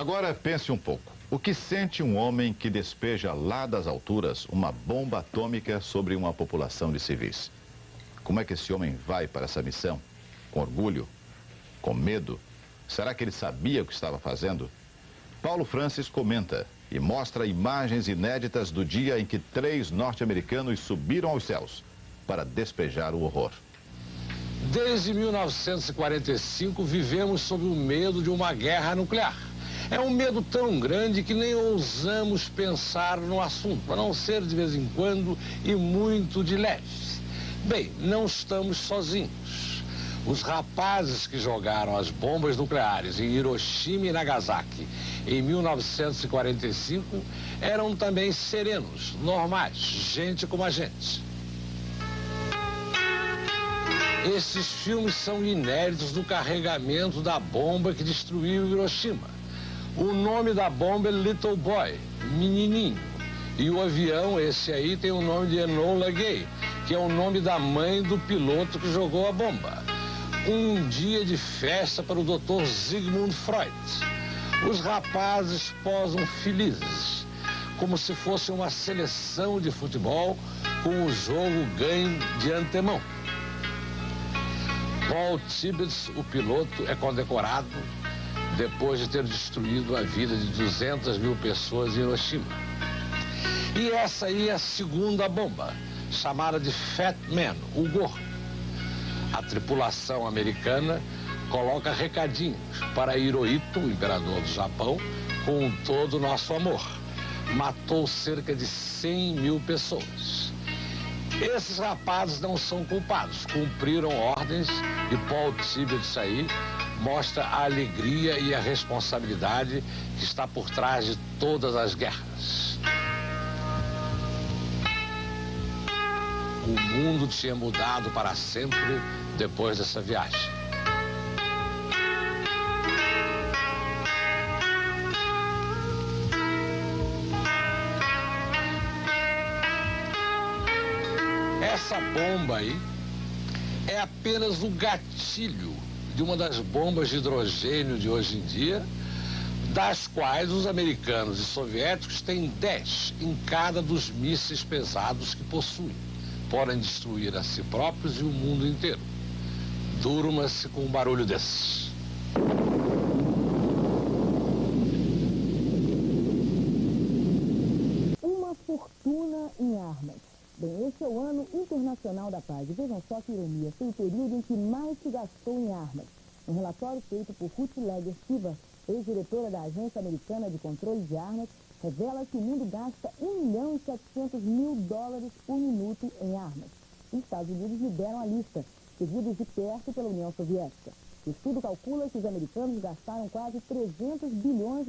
Agora pense um pouco. O que sente um homem que despeja lá das alturas uma bomba atômica sobre uma população de civis? Como é que esse homem vai para essa missão? Com orgulho? Com medo? Será que ele sabia o que estava fazendo? Paulo Francis comenta e mostra imagens inéditas do dia em que 3 norte-americanos subiram aos céus para despejar o horror. Desde 1945 vivemos sob o medo de uma guerra nuclear. É um medo tão grande que nem ousamos pensar no assunto, a não ser de vez em quando e muito de leves. Bem, não estamos sozinhos. Os rapazes que jogaram as bombas nucleares em Hiroshima e Nagasaki em 1945 eram também serenos, normais, gente como a gente. Esses filmes são inéditos do carregamento da bomba que destruiu Hiroshima. O nome da bomba é Little Boy, menininho. E o avião, esse aí, tem o nome de Enola Gay, que é o nome da mãe do piloto que jogou a bomba. Um dia de festa para o Dr. Sigmund Freud. Os rapazes posam felizes, como se fosse uma seleção de futebol com o jogo ganho de antemão. Paul Tibbets, o piloto, é condecorado depois de ter destruído a vida de 200 mil pessoas em Hiroshima. E essa aí é a segunda bomba, chamada de Fat Man, o gordo. A tripulação americana coloca recadinhos para Hirohito, o imperador do Japão, com todo o nosso amor. Matou cerca de 100 mil pessoas. Esses rapazes não são culpados, cumpriram ordens e Paul Tibbets aí mostra a alegria e a responsabilidade que está por trás de todas as guerras. O mundo tinha mudado para sempre depois dessa viagem. Essa bomba aí é apenas o gatilho de uma das bombas de hidrogênio de hoje em dia, das quais os americanos e soviéticos têm 10 em cada dos mísseis pesados que possuem. Podem destruir a si próprios e o mundo inteiro. Durma-se com um barulho desses. Uma fortuna em armas. Bem, esse é o Ano Internacional da Paz. E vejam só que ironia, foi o período em que mais se gastou em armas. Um relatório feito por Ruth Legger Siva, ex-diretora da Agência Americana de Controle de Armas, revela que o mundo gasta $1.700.000 por minuto em armas. Os Estados Unidos lideram a lista, seguidos de perto pela União Soviética. O estudo calcula que os americanos gastaram quase $300 bilhões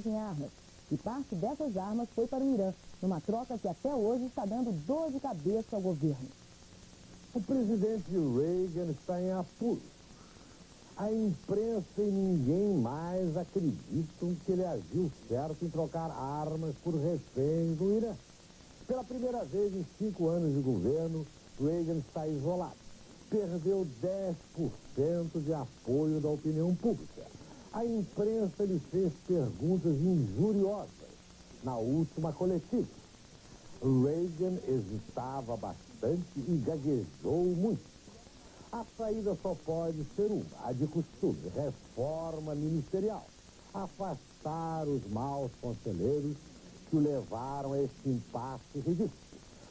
em armas. E parte dessas armas foi para o Irã, numa troca que até hoje está dando dor de cabeça ao governo. O presidente Reagan está em apuros. A imprensa e ninguém mais acreditam que ele agiu certo em trocar armas por reféns do Irã. Pela primeira vez em 5 anos de governo, Reagan está isolado. Perdeu 10% de apoio da opinião pública. A imprensa lhe fez perguntas injuriosas na última coletiva. Reagan hesitava bastante e gaguejou muito. A saída só pode ser uma, a de costume, reforma ministerial. Afastar os maus conselheiros que o levaram a esse impasse ridículo.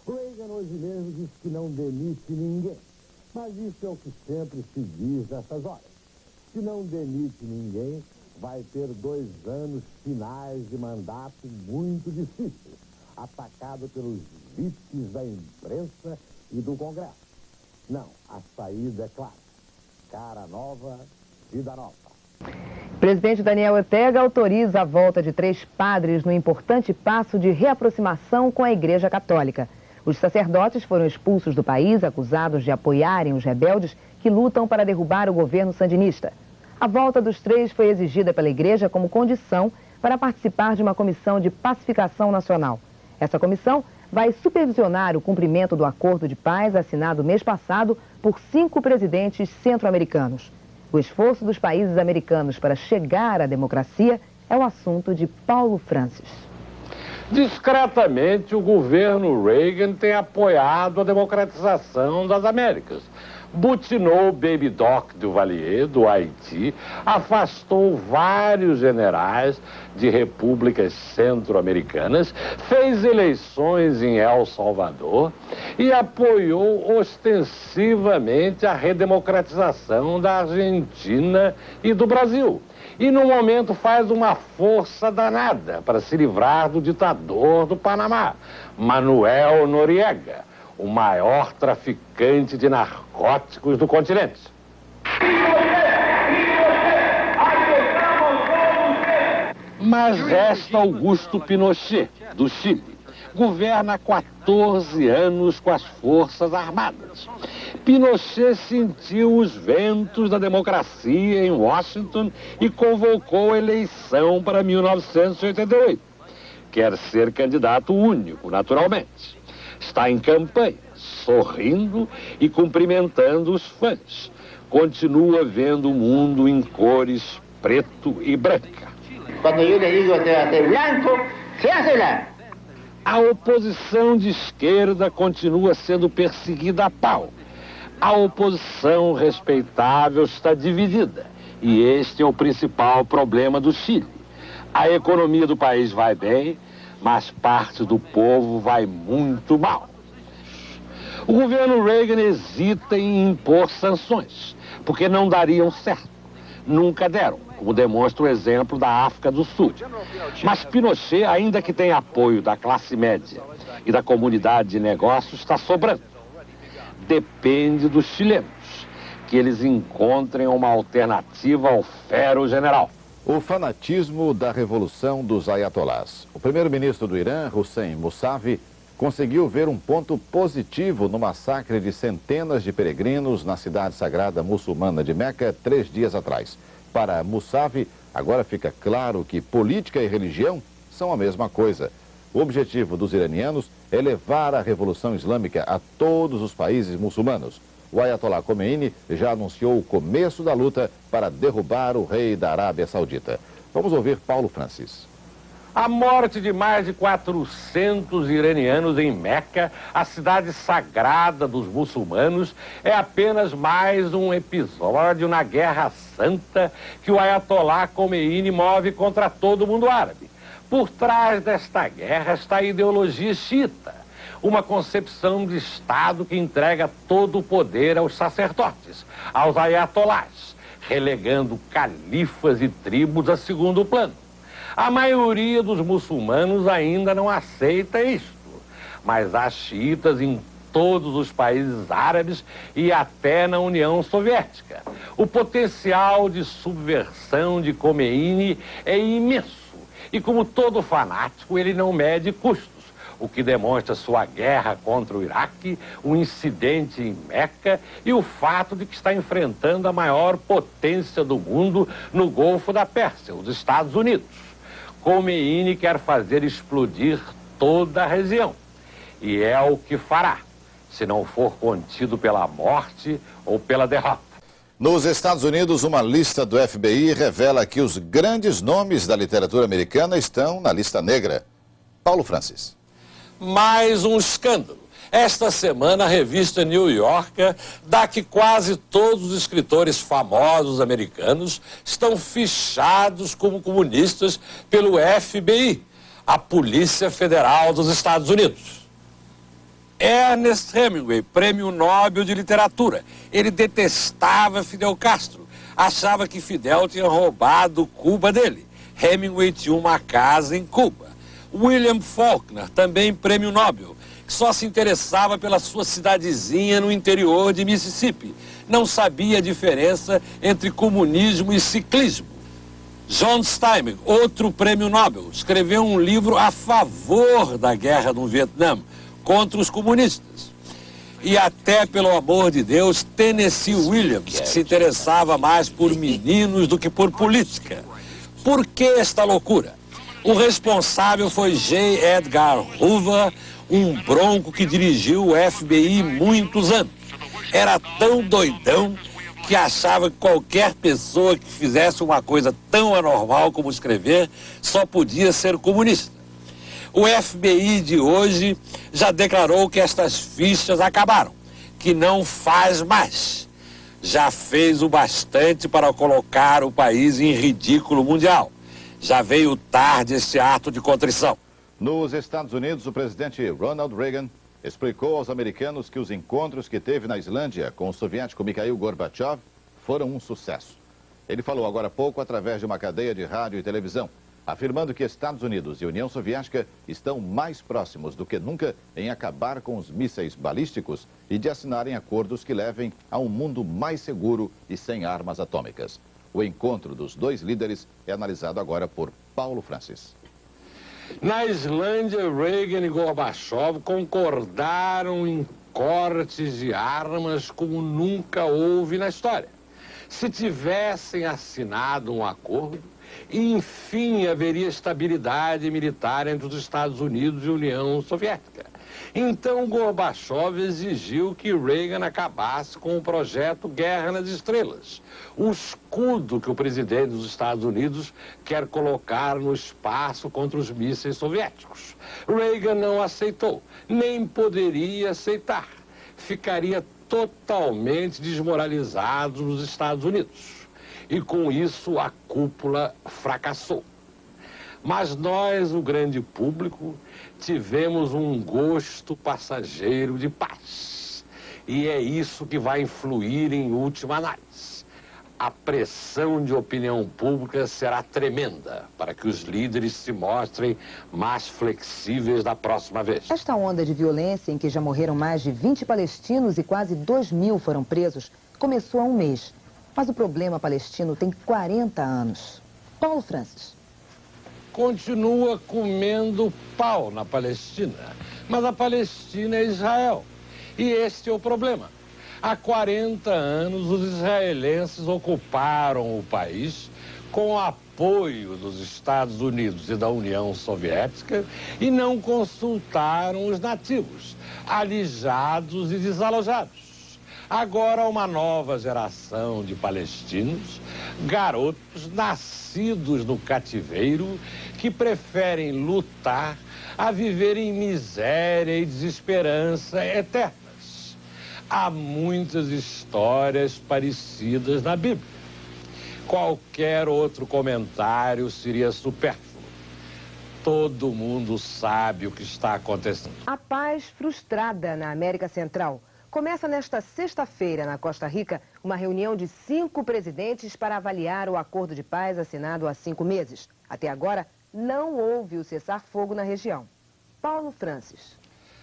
Reagan hoje mesmo disse que não demite ninguém. Mas isso é o que sempre se diz nessas horas. Se não demite ninguém, vai ter 2 anos finais de mandato muito difíceis, atacado pelos VIPs da imprensa e do Congresso. Não, a saída é clara. Cara nova, vida nova. O presidente Daniel Ortega autoriza a volta de 3 padres no importante passo de reaproximação com a Igreja Católica. Os sacerdotes foram expulsos do país, acusados de apoiarem os rebeldes que lutam para derrubar o governo sandinista. A volta dos 3 foi exigida pela Igreja como condição para participar de uma comissão de pacificação nacional. Essa comissão vai supervisionar o cumprimento do acordo de paz assinado mês passado por 5 presidentes centro-americanos. O esforço dos países americanos para chegar à democracia é É o assunto de Paulo Francis. Discretamente, o governo Reagan tem apoiado a democratização das Américas. Butinou o Baby Doc Duvalier, do Haiti, afastou vários generais de repúblicas centro-americanas, fez eleições em El Salvador e apoiou ostensivamente a redemocratização da Argentina e do Brasil. E, no momento, faz uma força danada para se livrar do ditador do Panamá, Manuel Noriega, o maior traficante de narcóticos do continente. Mas resta Augusto Pinochet, do Chile. Governa há 14 anos com as Forças Armadas. Pinochet sentiu os ventos da democracia em Washington e convocou a eleição para 1988. Quer ser candidato único, naturalmente. Está em campanha, sorrindo e cumprimentando os fãs. Continua vendo o mundo em cores preto e branca. Quando eu lhe digo de branco, se hace branco. A oposição de esquerda continua sendo perseguida a pau. A oposição respeitável está dividida. E este é o principal problema do Chile. A economia do país vai bem, mas parte do povo vai muito mal. O governo Reagan hesita em impor sanções, porque não dariam certo. Nunca deram, como demonstra o exemplo da África do Sul. Mas Pinochet, ainda que tenha apoio da classe média e da comunidade de negócios, está sobrando. Depende dos chilenos, que eles encontrem uma alternativa ao fero general. O fanatismo da revolução dos ayatolás. O primeiro-ministro do Irã, Hossein Mousavi, conseguiu ver um ponto positivo no massacre de centenas de peregrinos na cidade sagrada muçulmana de Meca 3 dias atrás. Para Mousavi, agora fica claro que política e religião são a mesma coisa. O objetivo dos iranianos é levar a Revolução Islâmica a todos os países muçulmanos. O Ayatollah Khomeini já anunciou o começo da luta para derrubar o rei da Arábia Saudita. Vamos ouvir Paulo Francis. A morte de mais de 400 iranianos em Meca, a cidade sagrada dos muçulmanos, é apenas mais um episódio na Guerra Santa que o Ayatollah Khomeini move contra todo o mundo árabe. Por trás desta guerra está a ideologia xiita, uma concepção de Estado que entrega todo o poder aos sacerdotes, aos ayatolás, relegando califas e tribos a segundo plano. A maioria dos muçulmanos ainda não aceita isto, mas há xiitas em todos os países árabes e até na União Soviética. O potencial de subversão de Khomeini é imenso e, como todo fanático, ele não mede custos, o que demonstra sua guerra contra o Iraque, o incidente em Meca e o fato de que está enfrentando a maior potência do mundo no Golfo da Pérsia, os Estados Unidos. Khomeini quer fazer explodir toda a região. E é o que fará, se não for contido pela morte ou pela derrota. Nos Estados Unidos, uma lista do FBI revela que os grandes nomes da literatura americana estão na lista negra. Paulo Francis. Mais um escândalo. Esta semana, a revista New Yorker dá que quase todos os escritores famosos americanos estão fichados como comunistas pelo FBI, a Polícia Federal dos Estados Unidos. Ernest Hemingway, Prêmio Nobel de Literatura. Ele detestava Fidel Castro, achava que Fidel tinha roubado Cuba dele. Hemingway tinha uma casa em Cuba. William Faulkner, também Prêmio Nobel, que só se interessava pela sua cidadezinha no interior de Mississippi. Não sabia a diferença entre comunismo e ciclismo. John Steinbeck, outro Prêmio Nobel, escreveu um livro a favor da guerra no Vietnã, contra os comunistas. E até, pelo amor de Deus, Tennessee Williams, que se interessava mais por meninos do que por política. Por que esta loucura? O responsável foi J. Edgar Hoover, um bronco que dirigiu o FBI muitos anos. Era tão doidão que achava que qualquer pessoa que fizesse uma coisa tão anormal como escrever só podia ser comunista. O FBI de hoje já declarou que estas fichas acabaram, que não faz mais. Já fez o bastante para colocar o país em ridículo mundial. Já veio tarde esse ato de contrição. Nos Estados Unidos, o presidente Ronald Reagan explicou aos americanos que os encontros que teve na Islândia com o soviético Mikhail Gorbachev foram um sucesso. Ele falou agora há pouco através de uma cadeia de rádio e televisão, afirmando que Estados Unidos e União Soviética estão mais próximos do que nunca em acabar com os mísseis balísticos e de assinarem acordos que levem a um mundo mais seguro e sem armas atômicas. O encontro dos dois líderes é analisado agora por Paulo Francis. Na Islândia, Reagan e Gorbachev concordaram em cortes de armas como nunca houve na história. Se tivessem assinado um acordo, enfim haveria estabilidade militar entre os Estados Unidos e a União Soviética. Então Gorbachev exigiu que Reagan acabasse com o projeto Guerra nas Estrelas, o escudo que o presidente dos Estados Unidos quer colocar no espaço contra os mísseis soviéticos. Reagan não aceitou, nem poderia aceitar. Ficaria totalmente desmoralizado nos Estados Unidos. E com isso a cúpula fracassou. Mas nós, o grande público, tivemos um gosto passageiro de paz. E é isso que vai influir em última análise. A pressão de opinião pública será tremenda para que os líderes se mostrem mais flexíveis da próxima vez. Esta onda de violência, em que já morreram mais de 20 palestinos e quase 2.000 foram presos, começou há um mês. Mas o problema palestino tem 40 anos. Paulo Francis. Continua comendo pau na Palestina, mas a Palestina é Israel. E este é o problema. Há 40 anos, os israelenses ocuparam o país com o apoio dos Estados Unidos e da União Soviética e não consultaram os nativos, alijados e desalojados. Agora, uma nova geração de palestinos, garotos nascidos no cativeiro, que preferem lutar a viver em miséria e desesperança eternas. Há muitas histórias parecidas na Bíblia. Qualquer outro comentário seria supérfluo. Todo mundo sabe o que está acontecendo. A paz frustrada na América Central. Começa nesta sexta-feira, na Costa Rica, uma reunião de 5 presidentes para avaliar o acordo de paz assinado há 5 meses. Até agora, não houve o cessar-fogo na região. Paulo Francis.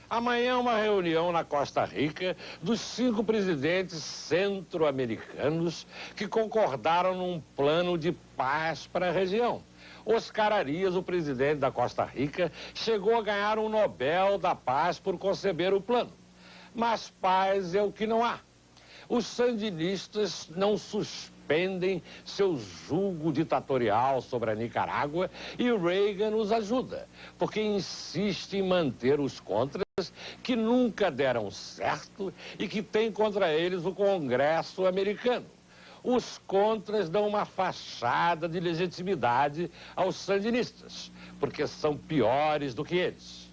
Amanhã uma reunião na Costa Rica dos 5 presidentes centro-americanos que concordaram num plano de paz para a região. Oscar Arias, o presidente da Costa Rica, chegou a ganhar um Nobel da Paz por conceber o plano. Mas paz é o que não há. Os sandinistas não suspendem seu jugo ditatorial sobre a Nicarágua e Reagan os ajuda, porque insiste em manter os contras que nunca deram certo e que tem contra eles o Congresso americano. Os contras dão uma fachada de legitimidade aos sandinistas, porque são piores do que eles.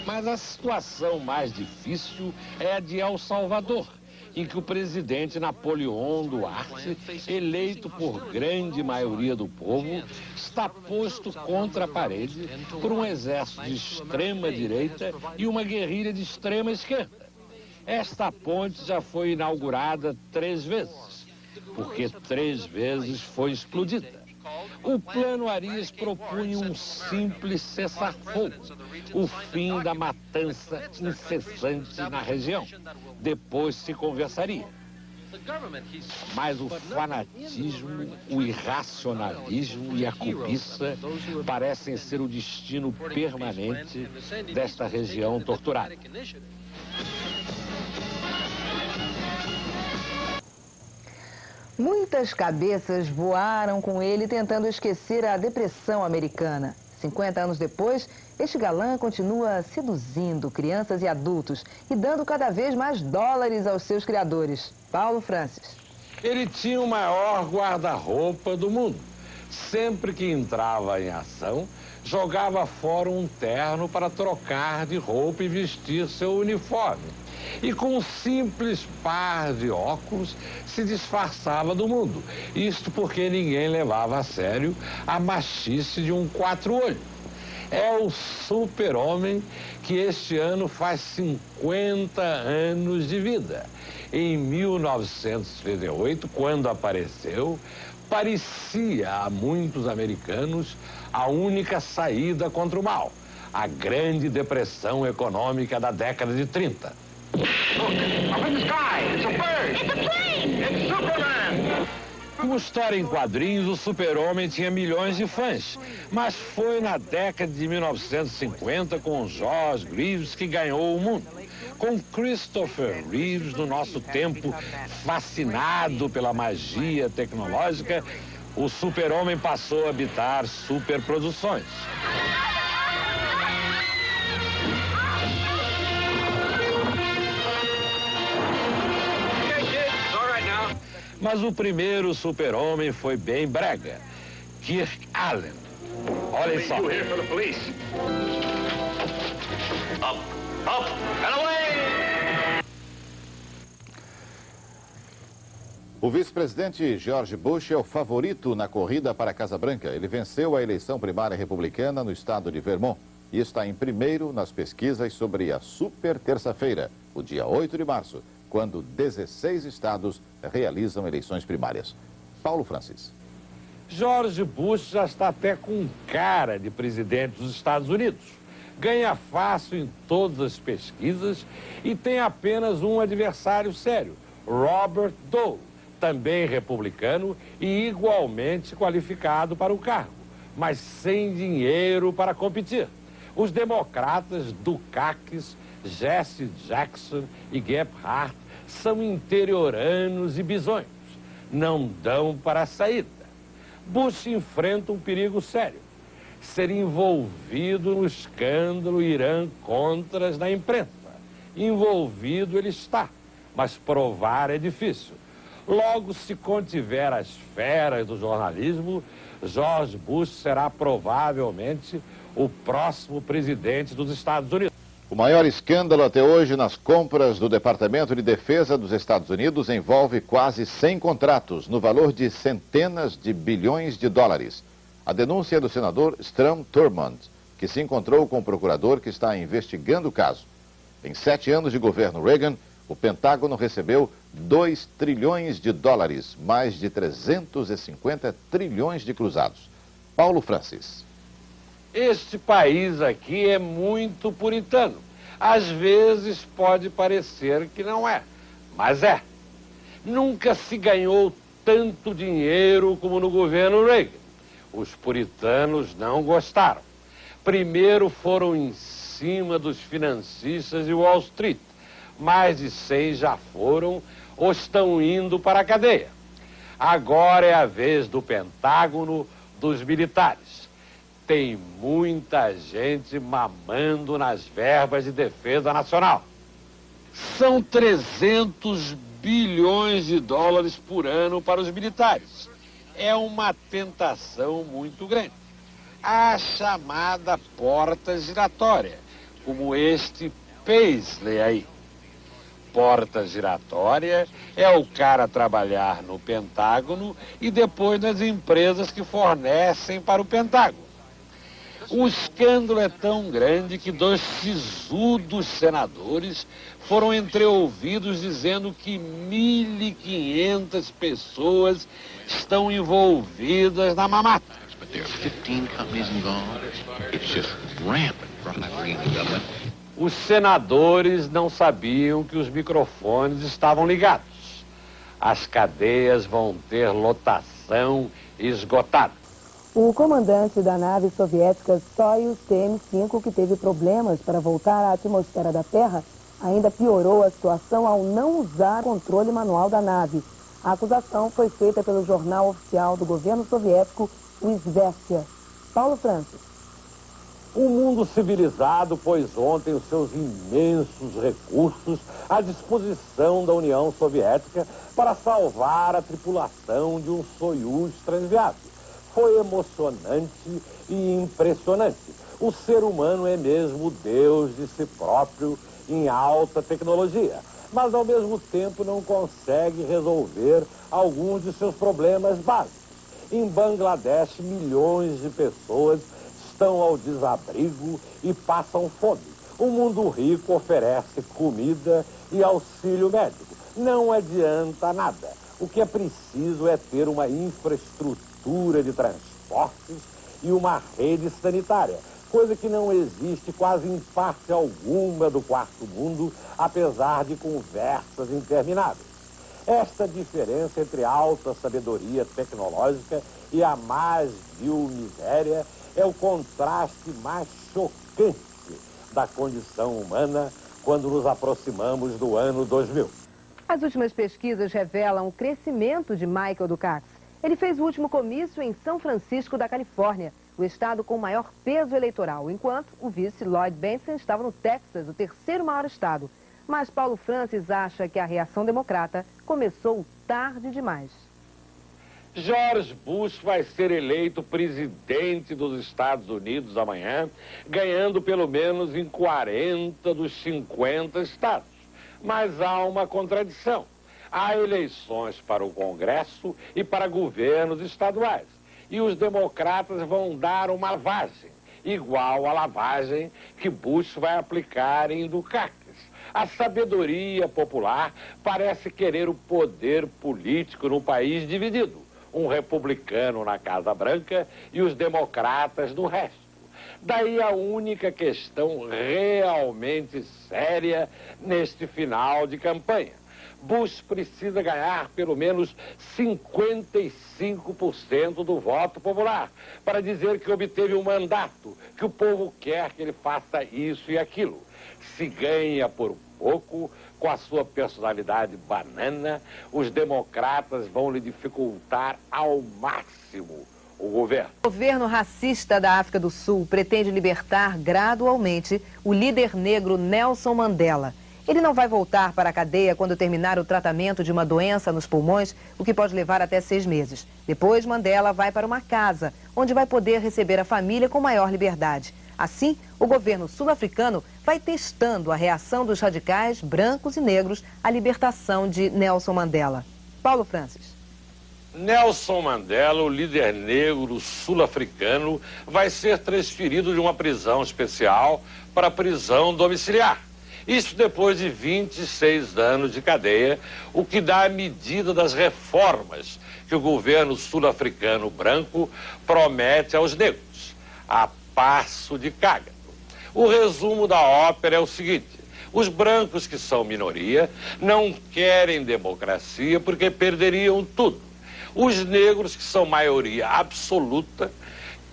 Mas a situação mais difícil é a de El Salvador, em que o presidente Napoleão Duarte, eleito por grande maioria do povo, está posto contra a parede por um exército de extrema-direita e uma guerrilha de extrema-esquerda. Esta ponte já foi inaugurada 3 vezes, porque 3 vezes foi explodida. O plano Arias propunha um simples cessar-fogo, o fim da matança incessante na região. Depois se conversaria. Mas o fanatismo, o irracionalismo e a cobiça parecem ser o destino permanente desta região torturada. Muitas cabeças voaram com ele tentando esquecer a depressão americana. 50 anos depois, este galã continua seduzindo crianças e adultos e dando cada vez mais dólares aos seus criadores. Paulo Francis. Ele tinha o maior guarda-roupa do mundo. Sempre que entrava em ação, jogava fora um terno para trocar de roupa e vestir seu uniforme. E com um simples par de óculos se disfarçava do mundo. Isto porque ninguém levava a sério a machice de um quatro-olho. É o super-homem que este ano faz 50 anos de vida. Em 1938, quando apareceu, parecia a muitos americanos a única saída contra o mal, a Grande Depressão Econômica da década de 30. Como história em quadrinhos, o super-homem tinha milhões de fãs, mas foi na década de 1950 com George Reeves que ganhou o mundo. Com Christopher Reeves, no nosso tempo, fascinado pela magia tecnológica, o super-homem passou a habitar superproduções. Mas o primeiro super-homem foi bem brega, Kirk Allen. Olha só. O vice-presidente George Bush é o favorito na corrida para a Casa Branca. Ele venceu a eleição primária republicana no estado de Vermont e está em primeiro nas pesquisas sobre a super terça-feira, o dia 8 de março, quando 16 estados realizam eleições primárias. Paulo Francis. George Bush já está até com cara de presidente dos Estados Unidos. Ganha fácil em todas as pesquisas e tem apenas um adversário sério, Robert Dole, também republicano e igualmente qualificado para o cargo, mas sem dinheiro para competir. Os democratas Dukakis, Jesse Jackson e Gephardt são interioranos e bizonhos. Não dão para a saída. Bush enfrenta um perigo sério: ser envolvido no escândalo Irã-Contras na imprensa. Envolvido ele está, mas provar é difícil. Logo, se contiver as feras do jornalismo, George Bush será provavelmente o próximo presidente dos Estados Unidos. O maior escândalo até hoje nas compras do Departamento de Defesa dos Estados Unidos envolve quase 100 contratos, no valor de centenas de bilhões de dólares. A denúncia é do senador Strom Thurmond, que se encontrou com o procurador que está investigando o caso. Em 7 anos de governo Reagan, o Pentágono recebeu 2 trilhões de dólares, mais de 350 trilhões de cruzados. Paulo Francis. Este país aqui é muito puritano. Às vezes pode parecer que não é, mas é. Nunca se ganhou tanto dinheiro como no governo Reagan. Os puritanos não gostaram. Primeiro foram em cima dos financistas de Wall Street. Mais de 100 já foram ou estão indo para a cadeia. Agora é a vez do Pentágono, dos militares. Tem muita gente mamando nas verbas de defesa nacional. São 300 bilhões de dólares por ano para os militares. É uma tentação muito grande. A chamada porta giratória, como este Paisley aí. Porta giratória é o cara trabalhar no Pentágono e depois nas empresas que fornecem para o Pentágono. O escândalo é tão grande que 2 sisudos senadores foram entreouvidos dizendo que 1.500 pessoas estão envolvidas na mamata. Os senadores não sabiam que os microfones estavam ligados. As cadeias vão ter lotação esgotada. O comandante da nave soviética Soyuz TM-5, que teve problemas para voltar à atmosfera da Terra, ainda piorou a situação ao não usar o controle manual da nave. A acusação foi feita pelo jornal oficial do governo soviético, o Izvestia. Paulo Francis. O mundo civilizado pôs ontem os seus imensos recursos à disposição da União Soviética para salvar a tripulação de um Soyuz transviado. Foi emocionante e impressionante. O ser humano é mesmo Deus de si próprio em alta tecnologia, mas ao mesmo tempo não consegue resolver alguns de seus problemas básicos. Em Bangladesh, milhões de pessoas estão ao desabrigo e passam fome. O mundo rico oferece comida e auxílio médico. Não adianta nada. O que é preciso é ter uma infraestrutura de transportes e uma rede sanitária, coisa que não existe quase em parte alguma do quarto mundo, apesar de conversas intermináveis. Esta diferença entre alta sabedoria tecnológica e a mais vil miséria é o contraste mais chocante da condição humana quando nos aproximamos do ano 2000. As últimas pesquisas revelam o crescimento de Michael Dukakis. Ele fez o último comício em São Francisco da Califórnia, o estado com maior peso eleitoral, enquanto o vice Lloyd Bentsen estava no Texas, o terceiro maior estado. Mas Paulo Francis acha que a reação democrata começou tarde demais. George Bush vai ser eleito presidente dos Estados Unidos amanhã, ganhando pelo menos em 40 dos 50 estados. Mas há uma contradição. Há eleições para o Congresso e para governos estaduais. E os democratas vão dar uma lavagem, igual à lavagem que Bush vai aplicar em Dukakis. A sabedoria popular parece querer o poder político no país dividido. Um republicano na Casa Branca e os democratas no resto. Daí a única questão realmente séria neste final de campanha. Bush precisa ganhar pelo menos 55% do voto popular para dizer que obteve um mandato, que o povo quer que ele faça isso e aquilo. Se ganha por pouco, com a sua personalidade banana, os democratas vão lhe dificultar ao máximo o governo. O governo racista da África do Sul pretende libertar gradualmente o líder negro Nelson Mandela. Ele não vai voltar para a cadeia quando terminar o tratamento de uma doença nos pulmões, o que pode levar até 6 meses. Depois, Mandela vai para uma casa, onde vai poder receber a família com maior liberdade. Assim, o governo sul-africano vai testando a reação dos radicais brancos e negros à libertação de Nelson Mandela. Paulo Francis. Nelson Mandela, o líder negro sul-africano, vai ser transferido de uma prisão especial para a prisão domiciliar. Isso depois de 26 anos de cadeia, o que dá a medida das reformas que o governo sul-africano branco promete aos negros, a passo de cágado. O resumo da ópera é o seguinte: os brancos, que são minoria, não querem democracia porque perderiam tudo. Os negros, que são maioria absoluta,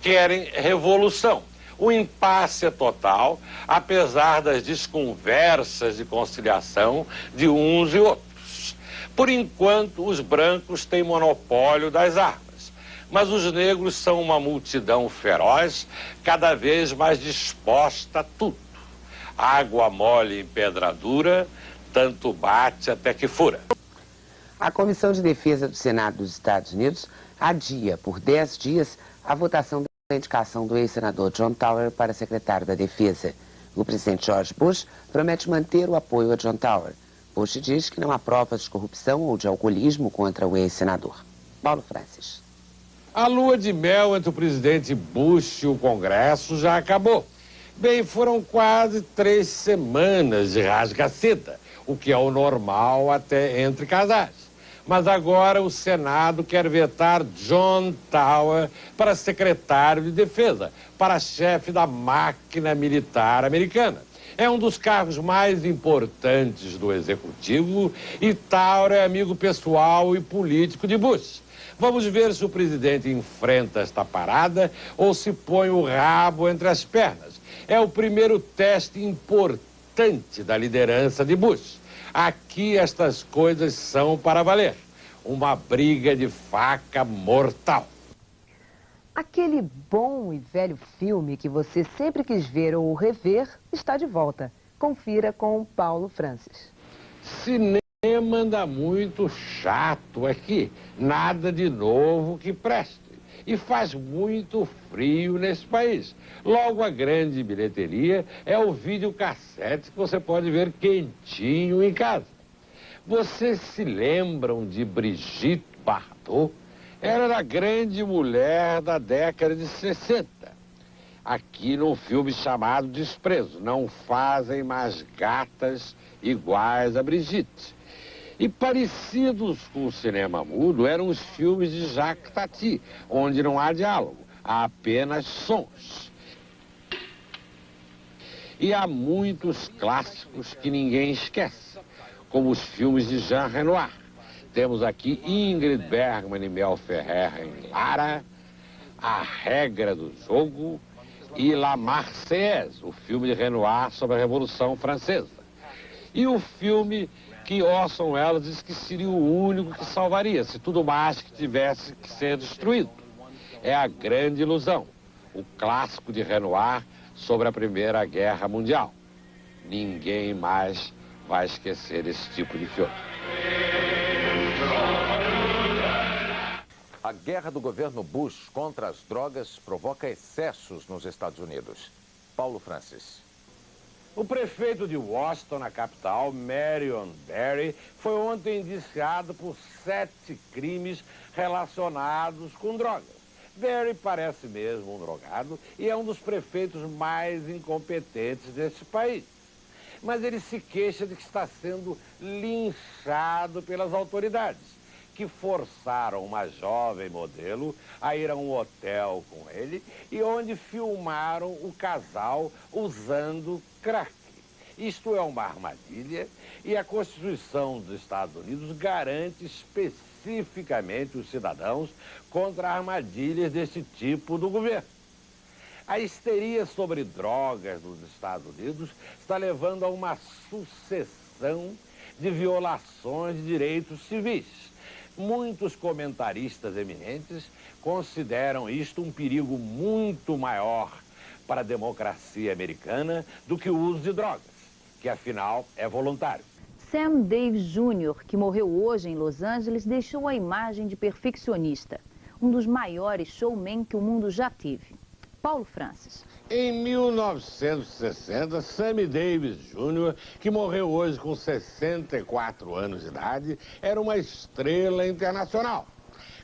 querem revolução. O impasse é total, apesar das desconversas de conciliação de uns e outros. Por enquanto, os brancos têm monopólio das armas, mas os negros são uma multidão feroz, cada vez mais disposta a tudo. Água mole em pedra dura, tanto bate até que fura. A Comissão de Defesa do Senado dos Estados Unidos adia por 10 dias a votação da indicação do ex-senador John Tower para secretário da Defesa. O presidente George Bush promete manter o apoio a John Tower. Bush diz que não há provas de corrupção ou de alcoolismo contra o ex-senador. Paulo Francis. A lua de mel entre o presidente Bush e o Congresso já acabou. Bem, foram quase 3 semanas de rasga-seda, o que é o normal até entre casais. Mas agora o Senado quer vetar John Tower para secretário de Defesa, para chefe da máquina militar americana. É um dos cargos mais importantes do Executivo e Tower é amigo pessoal e político de Bush. Vamos ver se o presidente enfrenta esta parada ou se põe o rabo entre as pernas. É o primeiro teste importante da liderança de Bush. Aqui estas coisas são para valer. Uma briga de faca mortal. Aquele bom e velho filme que você sempre quis ver ou rever está de volta. Confira com Paulo Francis. Cinema anda muito chato aqui. Nada de novo que preste. E faz muito frio nesse país. Logo, a grande bilheteria é o videocassete que você pode ver quentinho em casa. Vocês se lembram de Brigitte Bardot? Era a grande mulher da década de 60. Aqui num filme chamado Desprezo, não fazem mais gatas iguais a Brigitte. E parecidos com o cinema mudo eram os filmes de Jacques Tati, onde não há diálogo, há apenas sons. E há muitos clássicos que ninguém esquece, como os filmes de Jean Renoir. Temos aqui Ingrid Bergman e Mel Ferrer em Lara, A Regra do Jogo e La Marseillaise, o filme de Renoir sobre a Revolução Francesa. E o filme que Orson Welles disse que seria o único que salvaria, se tudo mais que tivesse que ser destruído. É A Grande Ilusão, o clássico de Renoir sobre a Primeira Guerra Mundial. Ninguém mais vai esquecer esse tipo de filme. A guerra do governo Bush contra as drogas provoca excessos nos Estados Unidos. Paulo Francis. O prefeito de Washington, na capital, Marion Barry, foi ontem indiciado por 7 crimes relacionados com drogas. Barry parece mesmo um drogado e é um dos prefeitos mais incompetentes desse país. Mas ele se queixa de que está sendo linchado pelas autoridades, que forçaram uma jovem modelo a ir a um hotel com ele e onde filmaram o casal usando crack. Isto é uma armadilha e a Constituição dos Estados Unidos garante especificamente os cidadãos contra armadilhas desse tipo do governo. A histeria sobre drogas nos Estados Unidos está levando a uma sucessão de violações de direitos civis. Muitos comentaristas eminentes consideram isto um perigo muito maior para a democracia americana do que o uso de drogas, que afinal é voluntário. Sam Davis Jr., que morreu hoje em Los Angeles, deixou a imagem de perfeccionista, um dos maiores showmen que o mundo já teve. Paulo Francis. Em 1960, Sammy Davis Jr., que morreu hoje com 64 anos de idade, era uma estrela internacional.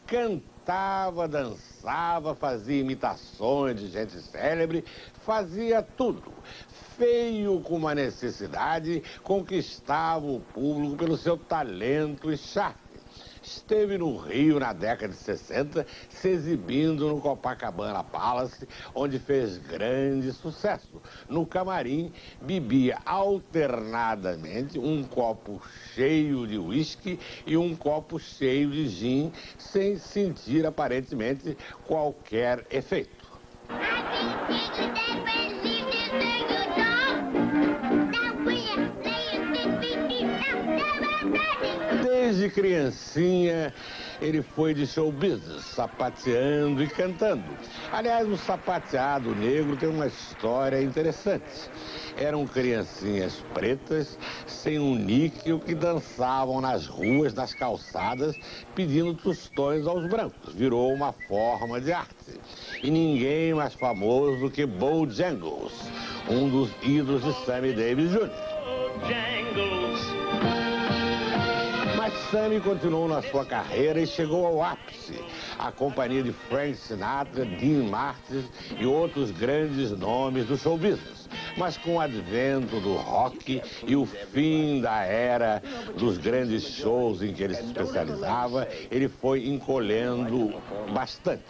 Cantava, dançava, fazia imitações de gente célebre, fazia tudo. Feio com uma necessidade, conquistava o público pelo seu talento e charme. Esteve no Rio na década de 60, se exibindo no Copacabana Palace, onde fez grande sucesso. No camarim, bebia alternadamente um copo cheio de uísque e um copo cheio de gin, sem sentir aparentemente qualquer efeito. Desde criancinha, ele foi de show business, sapateando e cantando. Aliás, o sapateado negro tem uma história interessante. Eram criancinhas pretas, sem um níquel, que dançavam nas ruas, nas calçadas, pedindo tostões aos brancos. Virou uma forma de arte. E ninguém mais famoso do que Bojangles, um dos ídolos de Sammy Davis Jr. Mas Sammy continuou na sua carreira e chegou ao ápice. A companhia de Frank Sinatra, Dean Martin e outros grandes nomes do show business. Mas com o advento do rock e o fim da era dos grandes shows em que ele se especializava, ele foi encolhendo bastante.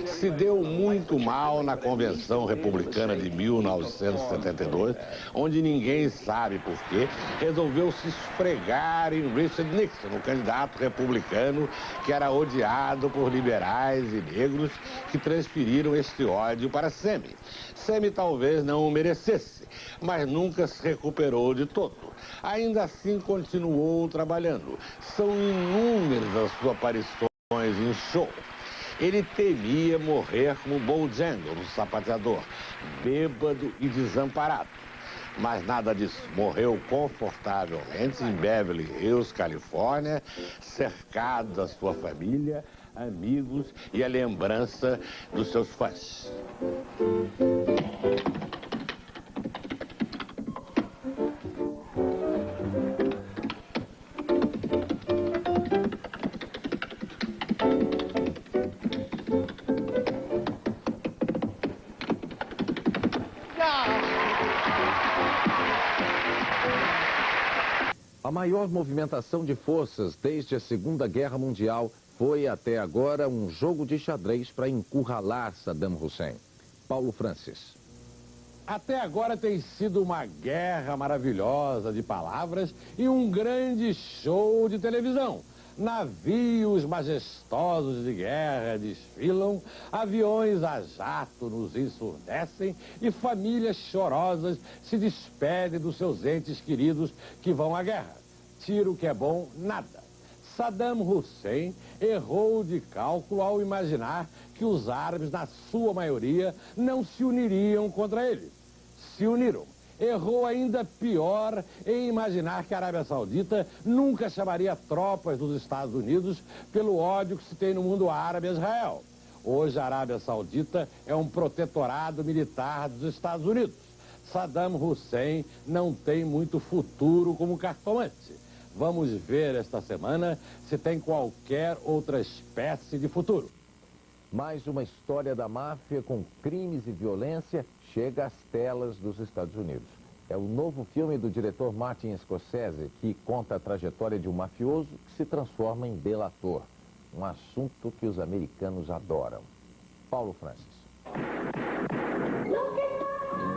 Se deu muito mal na Convenção Republicana de 1972, onde ninguém sabe por quê, resolveu se esfregar em Richard Nixon, o candidato republicano que era odiado por liberais e negros que transferiram este ódio para Sammy. Sammy talvez não o merecesse, mas nunca se recuperou de todo. Ainda assim continuou trabalhando. São inúmeras as suas aparições em show. Ele temia morrer como Bojangles, o sapateador, bêbado e desamparado. Mas nada disso. Morreu confortavelmente em Beverly Hills, Califórnia, cercado da sua família, amigos e a lembrança dos seus fãs. A maior movimentação de forças desde a Segunda Guerra Mundial foi até agora um jogo de xadrez para encurralar Saddam Hussein. Paulo Francis. Até agora tem sido uma guerra maravilhosa de palavras e um grande show de televisão. Navios majestosos de guerra desfilam, aviões a jato nos ensurdecem e famílias chorosas se despedem dos seus entes queridos que vão à guerra. Tiro que é bom, nada. Saddam Hussein errou de cálculo ao imaginar que os árabes, na sua maioria, não se uniriam contra ele. Se uniram. Errou ainda pior em imaginar que a Arábia Saudita nunca chamaria tropas dos Estados Unidos pelo ódio que se tem no mundo árabe a Israel. Hoje a Arábia Saudita é um protetorado militar dos Estados Unidos. Saddam Hussein não tem muito futuro como cartomante. Vamos ver esta semana se tem qualquer outra espécie de futuro. Mais uma história da máfia com crimes e violência chega às telas dos Estados Unidos. É o novo filme do diretor Martin Scorsese, que conta a trajetória de um mafioso que se transforma em delator. Um assunto que os americanos adoram. Paulo Francis.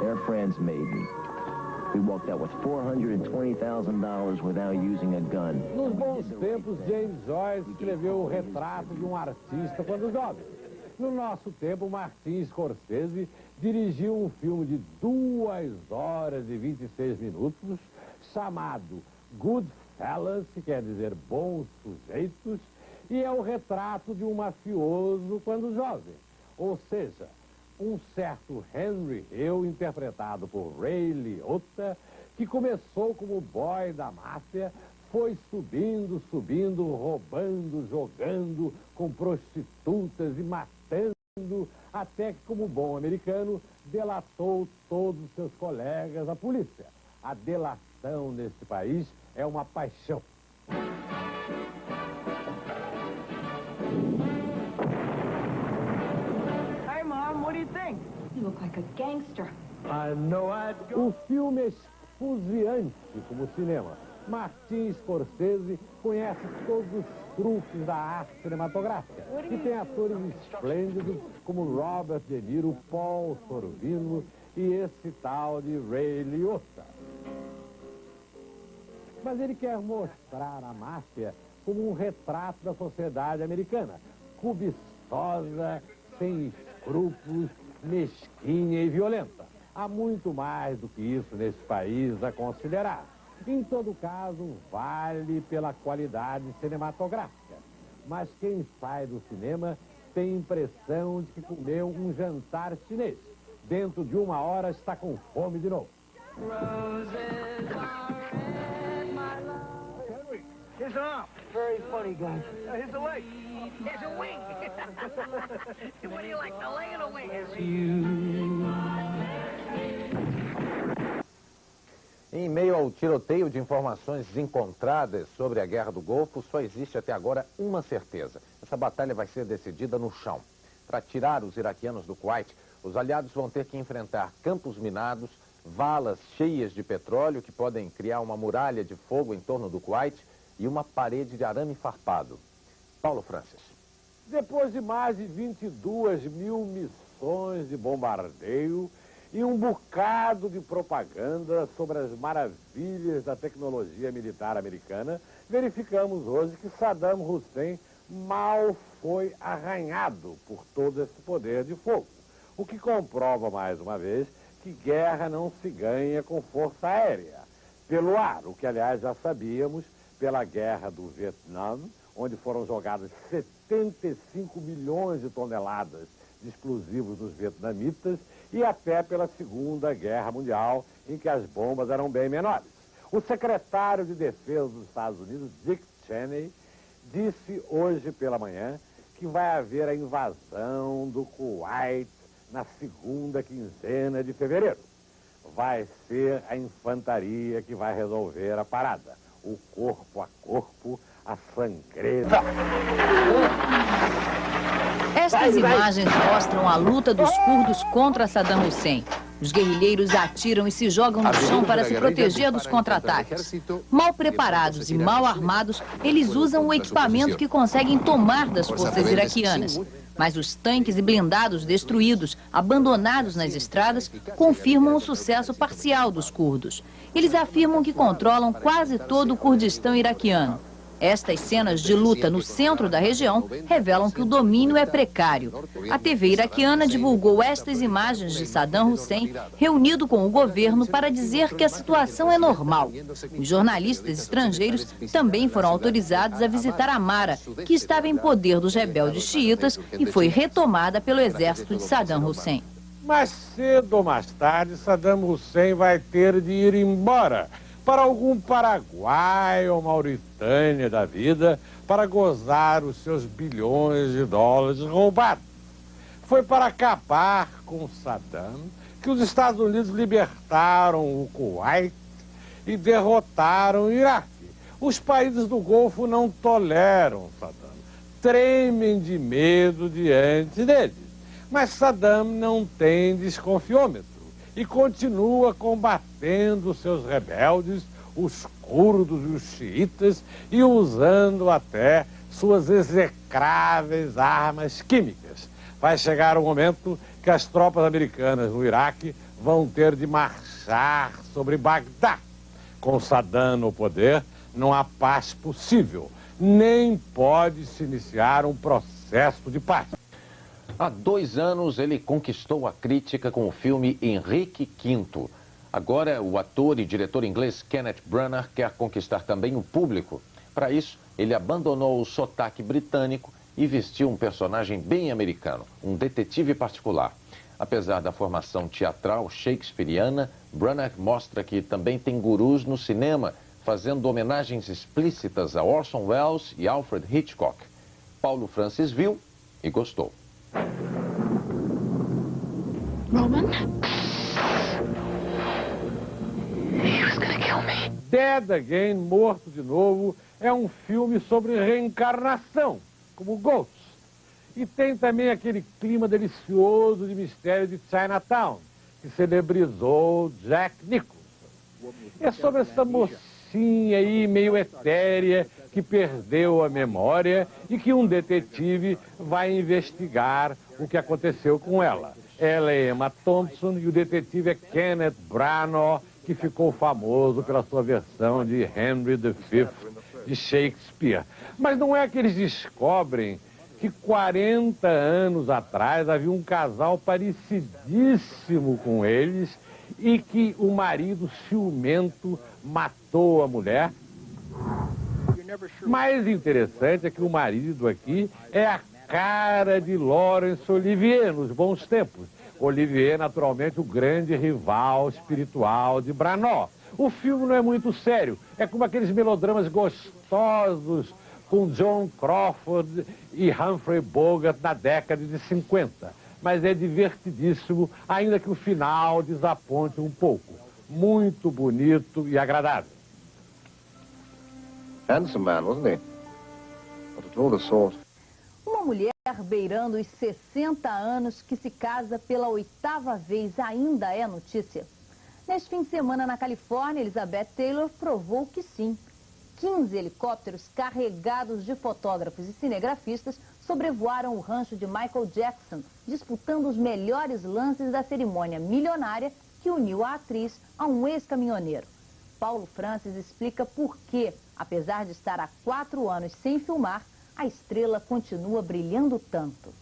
Their friends made me. We walked out with $420,000 without using a gun. Nos bons tempos, James Joyce escreveu o retrato de um artista quando jovem. No nosso tempo, Martin Scorsese dirigiu um filme de 2 horas e 26 minutos, chamado Goodfellas, que quer dizer bons sujeitos, e é o retrato de um mafioso quando jovem. Ou seja, um certo Henry Hill, interpretado por Ray Liotta, que começou como boy da máfia, foi subindo, roubando, jogando com prostitutas e matando, até que, como bom americano, delatou todos os seus colegas à polícia. A delação neste país é uma paixão. Hey, Mom, what do you think? You look like a gangster. O filme é esfuziante como o cinema. Martin Scorsese conhece todos os truques da arte cinematográfica e tem atores esplêndidos como Robert De Niro, Paul Sorvino e esse tal de Ray Liotta. Mas ele quer mostrar a máfia como um retrato da sociedade americana, cobiçosa, sem escrúpulos, mesquinha e violenta. Há muito mais do que isso nesse país a considerar. Em todo caso, vale pela qualidade cinematográfica. Mas quem sai do cinema tem impressão de que comeu um jantar chinês. Dentro de 1 hora está com fome de novo. Henry, here's an arm. Very funny, guys. Here's a leg. Here's a wing. What do you like, the leg or the wing? Em meio ao tiroteio de informações encontradas sobre a Guerra do Golfo, só existe até agora uma certeza. Essa batalha vai ser decidida no chão. Para tirar os iraquianos do Kuwait, os aliados vão ter que enfrentar campos minados, valas cheias de petróleo que podem criar uma muralha de fogo em torno do Kuwait e uma parede de arame farpado. Paulo Francis. Depois de mais de 22 mil missões de bombardeio e um bocado de propaganda sobre as maravilhas da tecnologia militar americana, verificamos hoje que Saddam Hussein mal foi arranhado por todo esse poder de fogo. O que comprova, mais uma vez, que guerra não se ganha com força aérea. Pelo ar, o que, aliás, já sabíamos pela guerra do Vietnã, onde foram jogadas 75 milhões de toneladas de explosivos nos vietnamitas, e até pela Segunda Guerra Mundial, em que as bombas eram bem menores. O secretário de Defesa dos Estados Unidos, Dick Cheney, disse hoje pela manhã que vai haver a invasão do Kuwait na segunda quinzena de fevereiro. Vai ser a infantaria que vai resolver a parada. O corpo a corpo, a sangreira. Estas imagens mostram a luta dos curdos contra Saddam Hussein. Os guerrilheiros atiram e se jogam no chão para se proteger dos contra-ataques. Mal preparados e mal armados, eles usam o equipamento que conseguem tomar das forças iraquianas. Mas os tanques e blindados destruídos, abandonados nas estradas, confirmam o sucesso parcial dos curdos. Eles afirmam que controlam quase todo o Kurdistão iraquiano. Estas cenas de luta no centro da região revelam que o domínio é precário. A TV iraquiana divulgou estas imagens de Saddam Hussein reunido com o governo para dizer que a situação é normal. Os jornalistas estrangeiros também foram autorizados a visitar Amara, que estava em poder dos rebeldes xiitas e foi retomada pelo exército de Saddam Hussein. Mais cedo ou mais tarde, Saddam Hussein vai ter de ir embora para algum Paraguai ou Mauritânia da vida para gozar os seus bilhões de dólares roubados. Foi para acabar com Saddam que os Estados Unidos libertaram o Kuwait e derrotaram o Iraque. Os países do Golfo não toleram Saddam, tremem de medo diante deles. Mas Saddam não tem desconfiômetro e continua combatendo seus rebeldes, os curdos e os xiitas, e usando até suas execráveis armas químicas. Vai chegar o momento que as tropas americanas no Iraque vão ter de marchar sobre Bagdá. Com Saddam no poder, não há paz possível, nem pode se iniciar um processo de paz. Há 2 anos, ele conquistou a crítica com o filme Henrique V. Agora, o ator e diretor inglês Kenneth Branagh quer conquistar também o público. Para isso, ele abandonou o sotaque britânico e vestiu um personagem bem americano, um detetive particular. Apesar da formação teatral shakespeariana, Branagh mostra que também tem gurus no cinema, fazendo homenagens explícitas a Orson Welles e Alfred Hitchcock. Paulo Francis viu e gostou. Roman? He was gonna kill me. Dead Again, Morto de Novo, é um filme sobre reencarnação, como Ghost. E tem também aquele clima delicioso de mistério de Chinatown, que celebrizou Jack Nicholson. É sobre essa mocinha aí, meio etérea, que perdeu a memória e que um detetive vai investigar o que aconteceu com ela. Ela é Emma Thompson e o detetive é Kenneth Branagh, que ficou famoso pela sua versão de Henry V de Shakespeare. Mas não é que eles descobrem que 40 anos atrás havia um casal parecidíssimo com eles e que o marido ciumento matou a mulher? Mais interessante é que o marido aqui é a cara de Laurence Olivier nos bons tempos. Olivier, naturalmente, o grande rival espiritual de Branagh. O filme não é muito sério, é como aqueles melodramas gostosos com John Crawford e Humphrey Bogart na década de 50. Mas é divertidíssimo, ainda que o final desaponte um pouco. Muito bonito e agradável. Handsome man, wasn't he? But at all the sort. Uma mulher beirando os 60 anos que se casa pela 8ª vez ainda é notícia. Neste fim de semana na Califórnia, Elizabeth Taylor provou que sim. 15 helicópteros carregados de fotógrafos e cinegrafistas sobrevoaram o rancho de Michael Jackson, disputando os melhores lances da cerimônia milionária que uniu a atriz a um ex-caminhoneiro. Paulo Francis explica por que, apesar de estar há 4 anos sem filmar, a estrela continua brilhando tanto.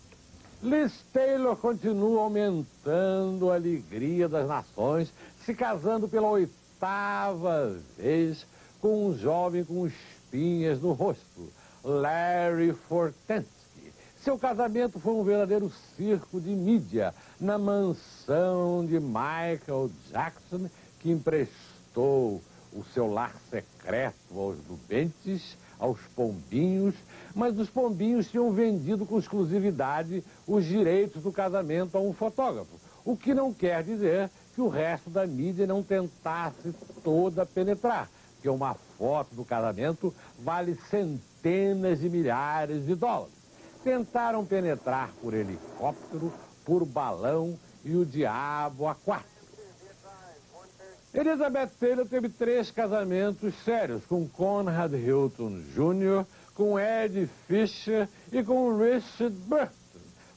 Liz Taylor continua aumentando a alegria das nações, se casando pela 8ª vez com um jovem com espinhas no rosto. Larry Fortensky. Seu casamento foi um verdadeiro circo de mídia na mansão de Michael Jackson, que emprestou o seu lar secreto aos nubentes, aos pombinhos, mas os pombinhos tinham vendido com exclusividade os direitos do casamento a um fotógrafo, o que não quer dizer que o resto da mídia não tentasse toda penetrar, porque uma foto do casamento vale centenas de milhares de dólares. Tentaram penetrar por helicóptero, por balão e o diabo a 4. Elizabeth Taylor teve 3 casamentos sérios, com Conrad Hilton Jr., com Eddie Fisher e com Richard Burton.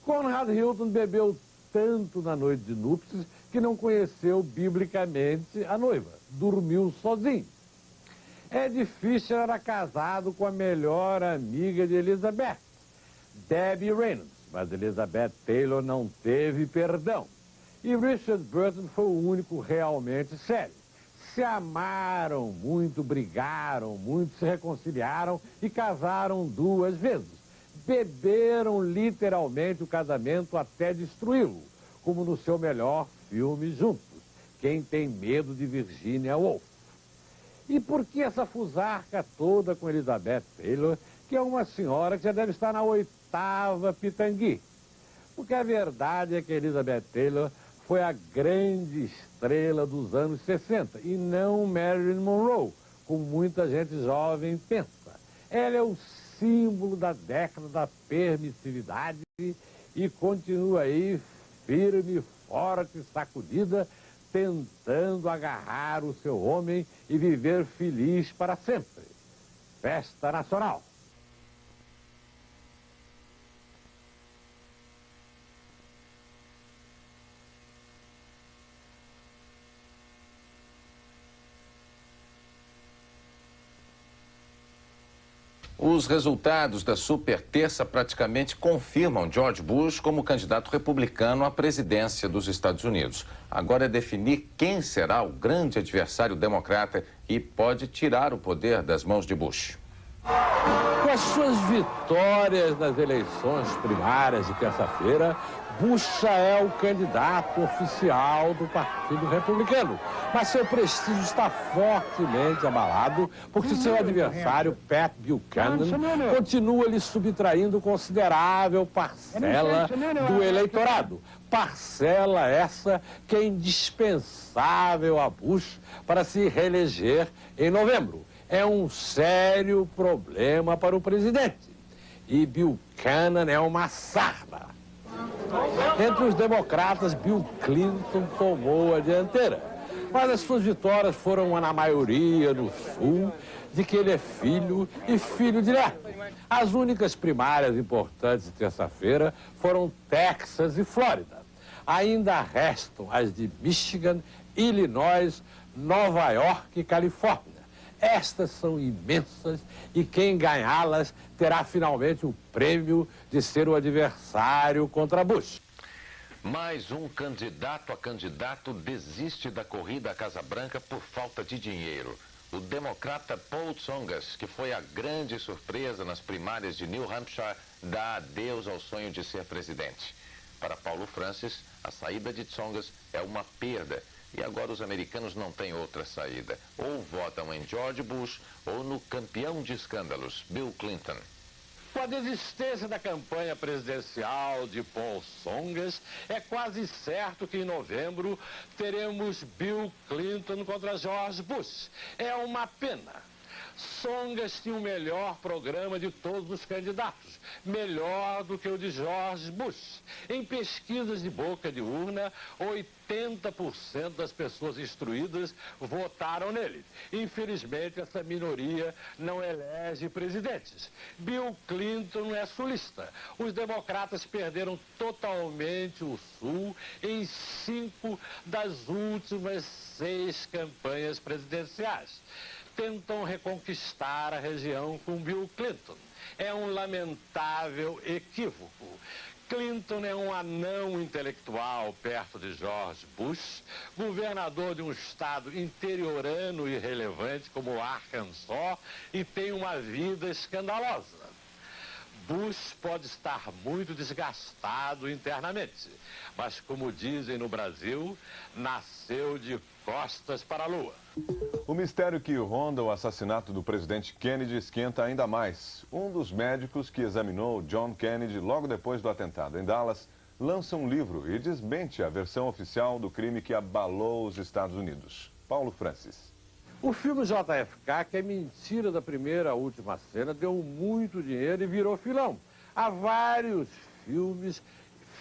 Conrad Hilton bebeu tanto na noite de núpcias que não conheceu biblicamente a noiva, dormiu sozinho. Eddie Fisher era casado com a melhor amiga de Elizabeth, Debbie Reynolds, mas Elizabeth Taylor não teve perdão. E Richard Burton foi o único realmente sério. Se amaram muito, brigaram muito, se reconciliaram e casaram 2 vezes. Beberam literalmente o casamento até destruí-lo, como no seu melhor filme juntos, Quem Tem Medo de Virginia Woolf. E por que essa fusarca toda com Elizabeth Taylor, que é uma senhora que já deve estar na 8ª pitangui? Porque a verdade é que Elizabeth Taylor foi a grande estrela dos anos 60 e não Marilyn Monroe, como muita gente jovem pensa. Ela é o símbolo da década da permissividade e continua aí firme, forte, sacudida, tentando agarrar o seu homem e viver feliz para sempre. Festa Nacional. Os resultados da super terça praticamente confirmam George Bush como candidato republicano à presidência dos Estados Unidos. Agora é definir quem será o grande adversário democrata e pode tirar o poder das mãos de Bush. Com as suas vitórias nas eleições primárias de terça-feira, Bush já é o candidato oficial do Partido Republicano. Mas seu prestígio está fortemente abalado porque seu adversário, Pat Buchanan, continua lhe subtraindo considerável parcela do eleitorado. Parcela essa que é indispensável a Bush para se reeleger em novembro. É um sério problema para o presidente. E Buchanan é uma sarna. Entre os democratas, Bill Clinton tomou a dianteira. Mas as suas vitórias foram, na maioria, no sul, de que ele é filho e filho direto. As únicas primárias importantes de terça-feira foram Texas e Flórida. Ainda restam as de Michigan, Illinois, Nova York e Califórnia. Estas são imensas e quem ganhá-las terá finalmente o prêmio de ser o adversário contra Bush. Mais um candidato a candidato desiste da corrida à Casa Branca por falta de dinheiro. O democrata Paul Tsongas, que foi a grande surpresa nas primárias de New Hampshire, dá adeus ao sonho de ser presidente. Para Paulo Francis, a saída de Tsongas é uma perda. E agora os americanos não têm outra saída. Ou votam em George Bush ou no campeão de escândalos, Bill Clinton. Com a desistência da campanha presidencial de Paul Tsongas, é quase certo que em novembro teremos Bill Clinton contra George Bush. É uma pena. Tsongas tinha o melhor programa de todos os candidatos, melhor do que o de George Bush. Em pesquisas de boca de urna, 80% das pessoas instruídas votaram nele. Infelizmente, essa minoria não elege presidentes. Bill Clinton é sulista. Os democratas perderam totalmente o sul em 5 das últimas 6 campanhas presidenciais. Tentam reconquistar a região com Bill Clinton. É um lamentável equívoco. Clinton é um anão intelectual perto de George Bush, governador de um estado interiorano e irrelevante como o Arkansas, e tem uma vida escandalosa. Bush pode estar muito desgastado internamente, mas como dizem no Brasil, nasceu de costas para a lua. O mistério que ronda o assassinato do presidente Kennedy esquenta ainda mais. Um dos médicos que examinou John Kennedy logo depois do atentado em Dallas lança um livro e desmente a versão oficial do crime que abalou os Estados Unidos. Paulo Francis. O filme JFK, que é mentira da primeira à última cena, deu muito dinheiro e virou filão. Há vários filmes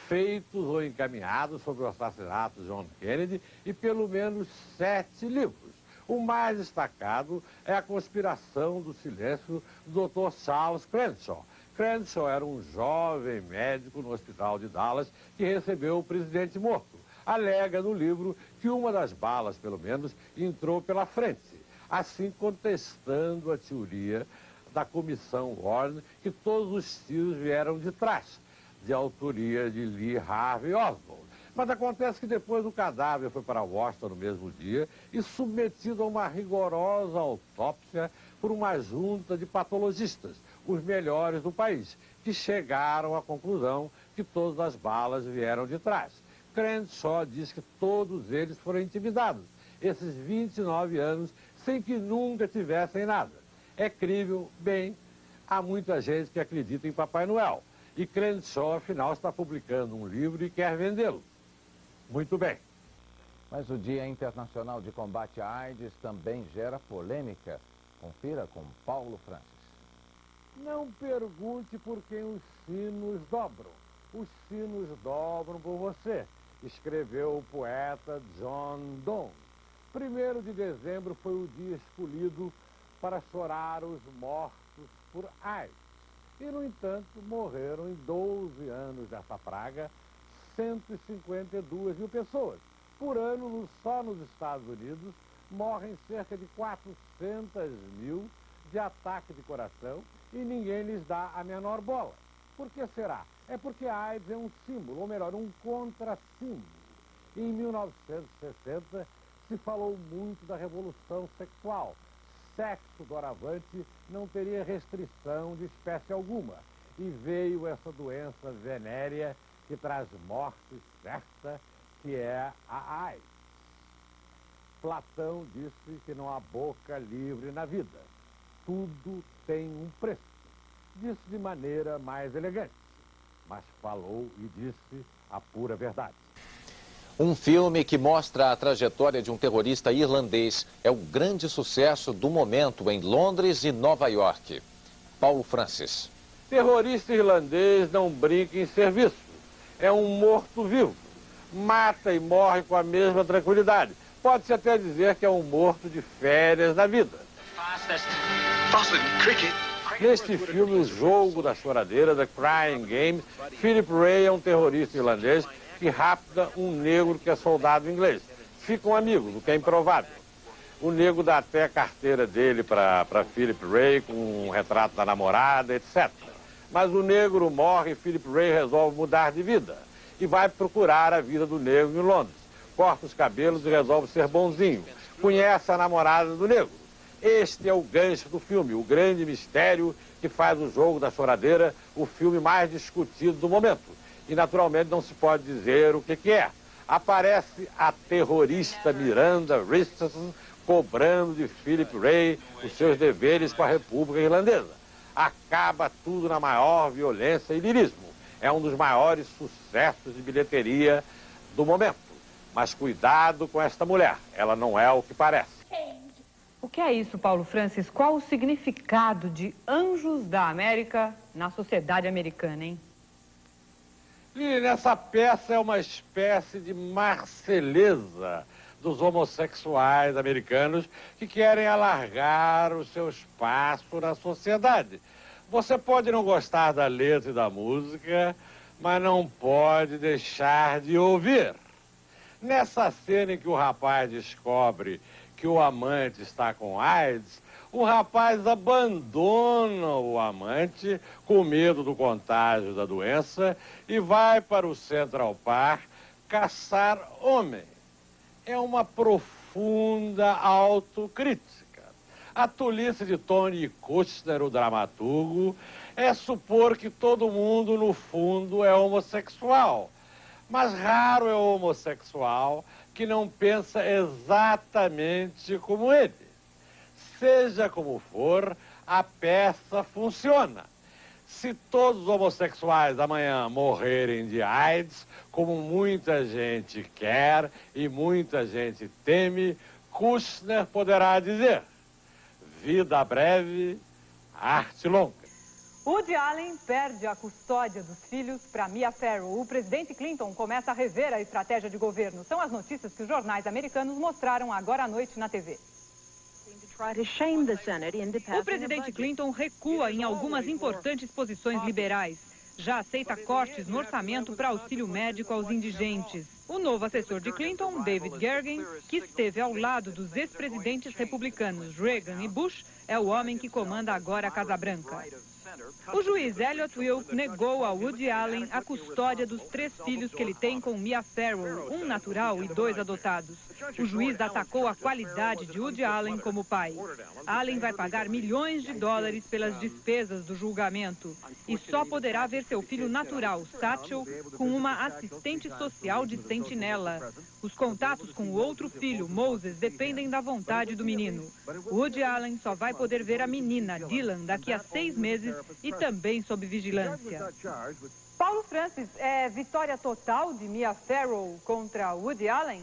feitos ou encaminhados sobre o assassinato de John Kennedy e pelo menos 7 livros. O mais destacado é A Conspiração do Silêncio, do Dr. Charles Crenshaw. Crenshaw era um jovem médico no hospital de Dallas que recebeu o presidente morto. Alega no livro que uma das balas, pelo menos, entrou pela frente, assim contestando a teoria da comissão Warren que todos os tiros vieram de trás, de autoria de Lee Harvey Oswald. Mas acontece que depois o cadáver foi para Washington no mesmo dia e submetido a uma rigorosa autópsia por uma junta de patologistas, os melhores do país, que chegaram à conclusão que todas as balas vieram de trás. Crenshaw diz que todos eles foram intimidados, esses 29 anos, sem que nunca tivessem nada. É crível? Bem, há muita gente que acredita em Papai Noel. E Crenshaw, afinal, está publicando um livro e quer vendê-lo. Muito bem. Mas o Dia Internacional de Combate à AIDS também gera polêmica. Confira com Paulo Francis. Não pergunte por quem os sinos dobram. Os sinos dobram por você, escreveu o poeta John Donne. 1º de dezembro foi o dia escolhido para chorar os mortos por AIDS. E, no entanto, morreram em 12 anos dessa praga 152 mil pessoas. Por ano, só nos Estados Unidos, morrem cerca de 400 mil de ataque de coração e ninguém lhes dá a menor bola. Por que será? É porque a AIDS é um símbolo, ou melhor, um contrassímbolo. Em 1960, se falou muito da revolução sexual. Sexo doravante não teria restrição de espécie alguma. E veio essa doença venérea que traz morte certa, que é a AIDS. Platão disse que não há boca livre na vida. Tudo tem um preço. Disse de maneira mais elegante, mas falou e disse a pura verdade. Um filme que mostra a trajetória de um terrorista irlandês é o grande sucesso do momento em Londres e Nova York. Paulo Francis. Terrorista irlandês não brinca em serviço. É um morto-vivo. Mata e morre com a mesma tranquilidade. Pode-se até dizer que é um morto de férias na vida. Neste filme, O Jogo da Choradeira, The Crying Game, Philip Ray é um terrorista irlandês que rapta um negro que é soldado inglês. Ficam amigos, o que é improvável. O negro dá até a carteira dele para Philip Ray, com um retrato da namorada, etc. Mas o negro morre e Philip Ray resolve mudar de vida. E vai procurar a vida do negro em Londres. Corta os cabelos e resolve ser bonzinho. Conhece a namorada do negro. Este é o gancho do filme, o grande mistério que faz O Jogo da Choradeira o filme mais discutido do momento. E, naturalmente, não se pode dizer o que é. Aparece a terrorista Miranda Richardson cobrando de Philip Ray os seus deveres com a República Irlandesa. Acaba tudo na maior violência e lirismo. É um dos maiores sucessos de bilheteria do momento. Mas cuidado com esta mulher, ela não é o que parece. O que é isso, Paulo Francis? Qual o significado de Anjos da América na sociedade americana, hein? E nessa peça é uma espécie de Marselhesa dos homossexuais americanos que querem alargar o seu espaço na sociedade. Você pode não gostar da letra e da música, mas não pode deixar de ouvir. Nessa cena em que o rapaz descobre que o amante está com AIDS, o rapaz abandona o amante com medo do contágio da doença e vai para o Central Park caçar homem. É uma profunda autocrítica. A tolice de Tony Kushner, o dramaturgo, é supor que todo mundo, no fundo, é homossexual. Mas raro é o homossexual que não pensa exatamente como ele. Seja como for, a peça funciona. Se todos os homossexuais amanhã morrerem de AIDS, como muita gente quer e muita gente teme, Kushner poderá dizer: vida breve, arte longa. Woody Allen perde a custódia dos filhos para Mia Farrow. O presidente Clinton começa a rever a estratégia de governo. São as notícias que os jornais americanos mostraram agora à noite na TV. O presidente Clinton recua em algumas importantes posições liberais. Já aceita cortes no orçamento para auxílio médico aos indigentes. O novo assessor de Clinton, David Gergen, que esteve ao lado dos ex-presidentes republicanos Reagan e Bush, é o homem que comanda agora a Casa Branca. O juiz Elliot Wilk negou a Woody Allen a custódia dos 3 filhos que ele tem com Mia Farrow, um natural e 2 adotados. O juiz atacou a qualidade de Woody Allen como pai. Allen vai pagar milhões de dólares pelas despesas do julgamento e só poderá ver seu filho natural, Satchel, com uma assistente social de sentinela. Os contatos com o outro filho, Moses, dependem da vontade do menino. Woody Allen só vai poder ver a menina, Dylan, daqui a 6 meses e também sob vigilância. Paulo Francis, é vitória total de Mia Farrow contra Woody Allen?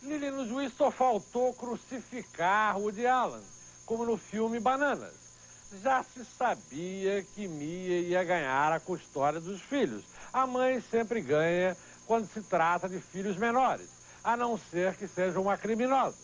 Lili, no juiz só faltou crucificar Woody Allen, como no filme Bananas. Já se sabia que Mia ia ganhar a custódia dos filhos. A mãe sempre ganha quando se trata de filhos menores, a não ser que seja uma criminosa.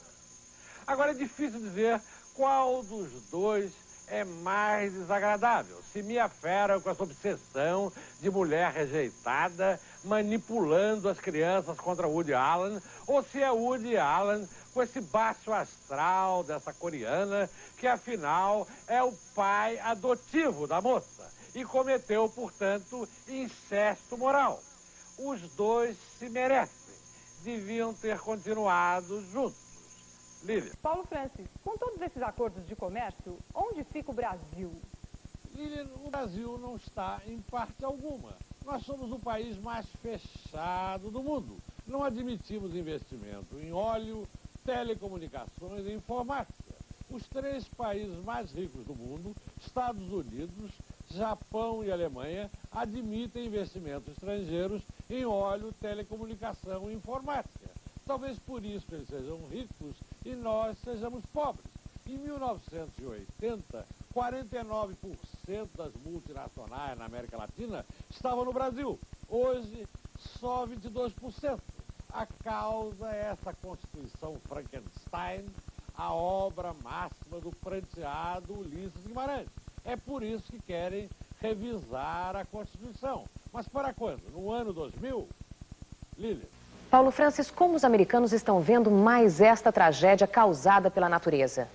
Agora é difícil dizer qual dos dois é mais desagradável. Se Mia Farrow com essa obsessão de mulher rejeitada, manipulando as crianças contra Woody Allen, ou se é Woody Allen com esse baixo astral dessa coreana, que afinal é o pai adotivo da moça e cometeu, portanto, incesto moral. Os dois se merecem, deviam ter continuado juntos. Lívia. Paulo Francis, com todos esses acordos de comércio, onde fica o Brasil? Lívia, o Brasil não está em parte alguma. Nós somos o país mais fechado do mundo. Não admitimos investimento em óleo, telecomunicações e informática. Os 3 países mais ricos do mundo, Estados Unidos, Japão e Alemanha, admitem investimentos estrangeiros em óleo, telecomunicação e informática. Talvez por isso eles sejam ricos e nós sejamos pobres. Em 1980, 49% das multinacionais na América Latina estavam no Brasil. Hoje, só 22%. A causa é essa Constituição Frankenstein, a obra máxima do pranteado Ulisses Guimarães. É por isso que querem revisar a Constituição. Mas para quando? No ano 2000? Lília. Paulo Francis, como os americanos estão vendo mais esta tragédia causada pela natureza?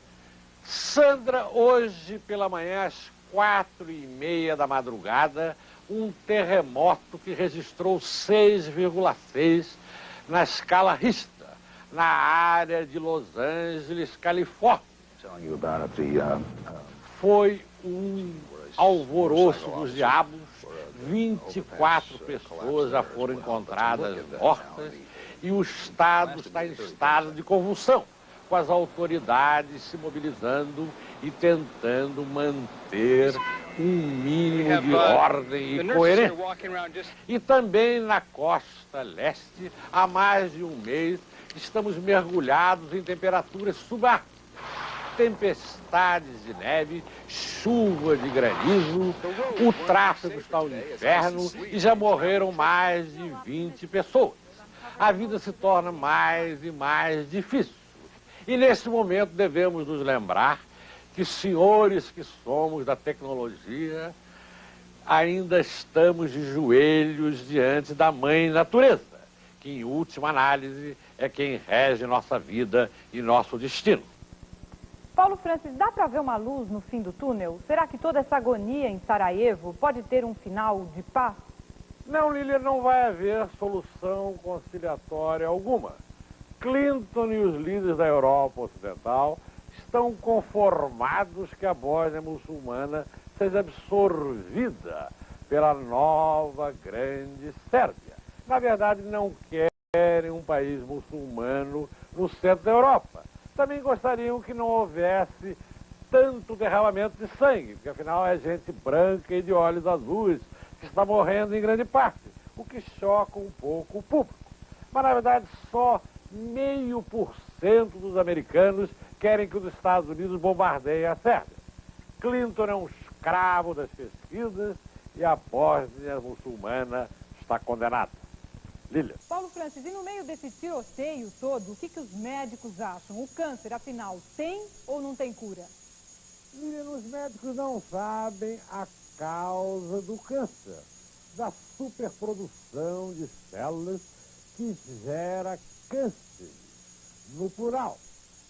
Sandra, hoje pela manhã, às 4h30 da madrugada, um terremoto que registrou 6,6 na escala Richter, na área de Los Angeles, Califórnia. Foi um alvoroço dos diabos. 24 pessoas já foram encontradas mortas e o Estado está em estado de convulsão, com as autoridades se mobilizando e tentando manter um mínimo de ordem e coerência. E também na costa leste, há mais de um mês, estamos mergulhados em temperaturas subárticas. Tempestades de neve, chuva de granizo, o tráfego está um inferno e já morreram mais de 20 pessoas. A vida se torna mais e mais difícil. E nesse momento devemos nos lembrar que, senhores que somos da tecnologia, ainda estamos de joelhos diante da mãe natureza, que em última análise é quem rege nossa vida e nosso destino. Paulo Francis, dá para ver uma luz no fim do túnel? Será que toda essa agonia em Sarajevo pode ter um final de paz? Não, Lília, não vai haver solução conciliatória alguma. Clinton e os líderes da Europa Ocidental estão conformados que a Bósnia muçulmana seja absorvida pela nova grande Sérvia. Na verdade, não querem um país muçulmano no centro da Europa. Também gostariam que não houvesse tanto derramamento de sangue, porque afinal é gente branca e de olhos azuis que está morrendo em grande parte, o que choca um pouco o público. Mas na verdade só 0,5% dos americanos querem que os Estados Unidos bombardeiem a Sérvia. Clinton é um escravo das pesquisas e a Bósnia muçulmana está condenada. Lília. Paulo Francis, e no meio desse tiroteio todo, o que os médicos acham? O câncer, afinal, tem ou não tem cura? Lília, os médicos não sabem a causa do câncer, da superprodução de células que gera câncer, no plural.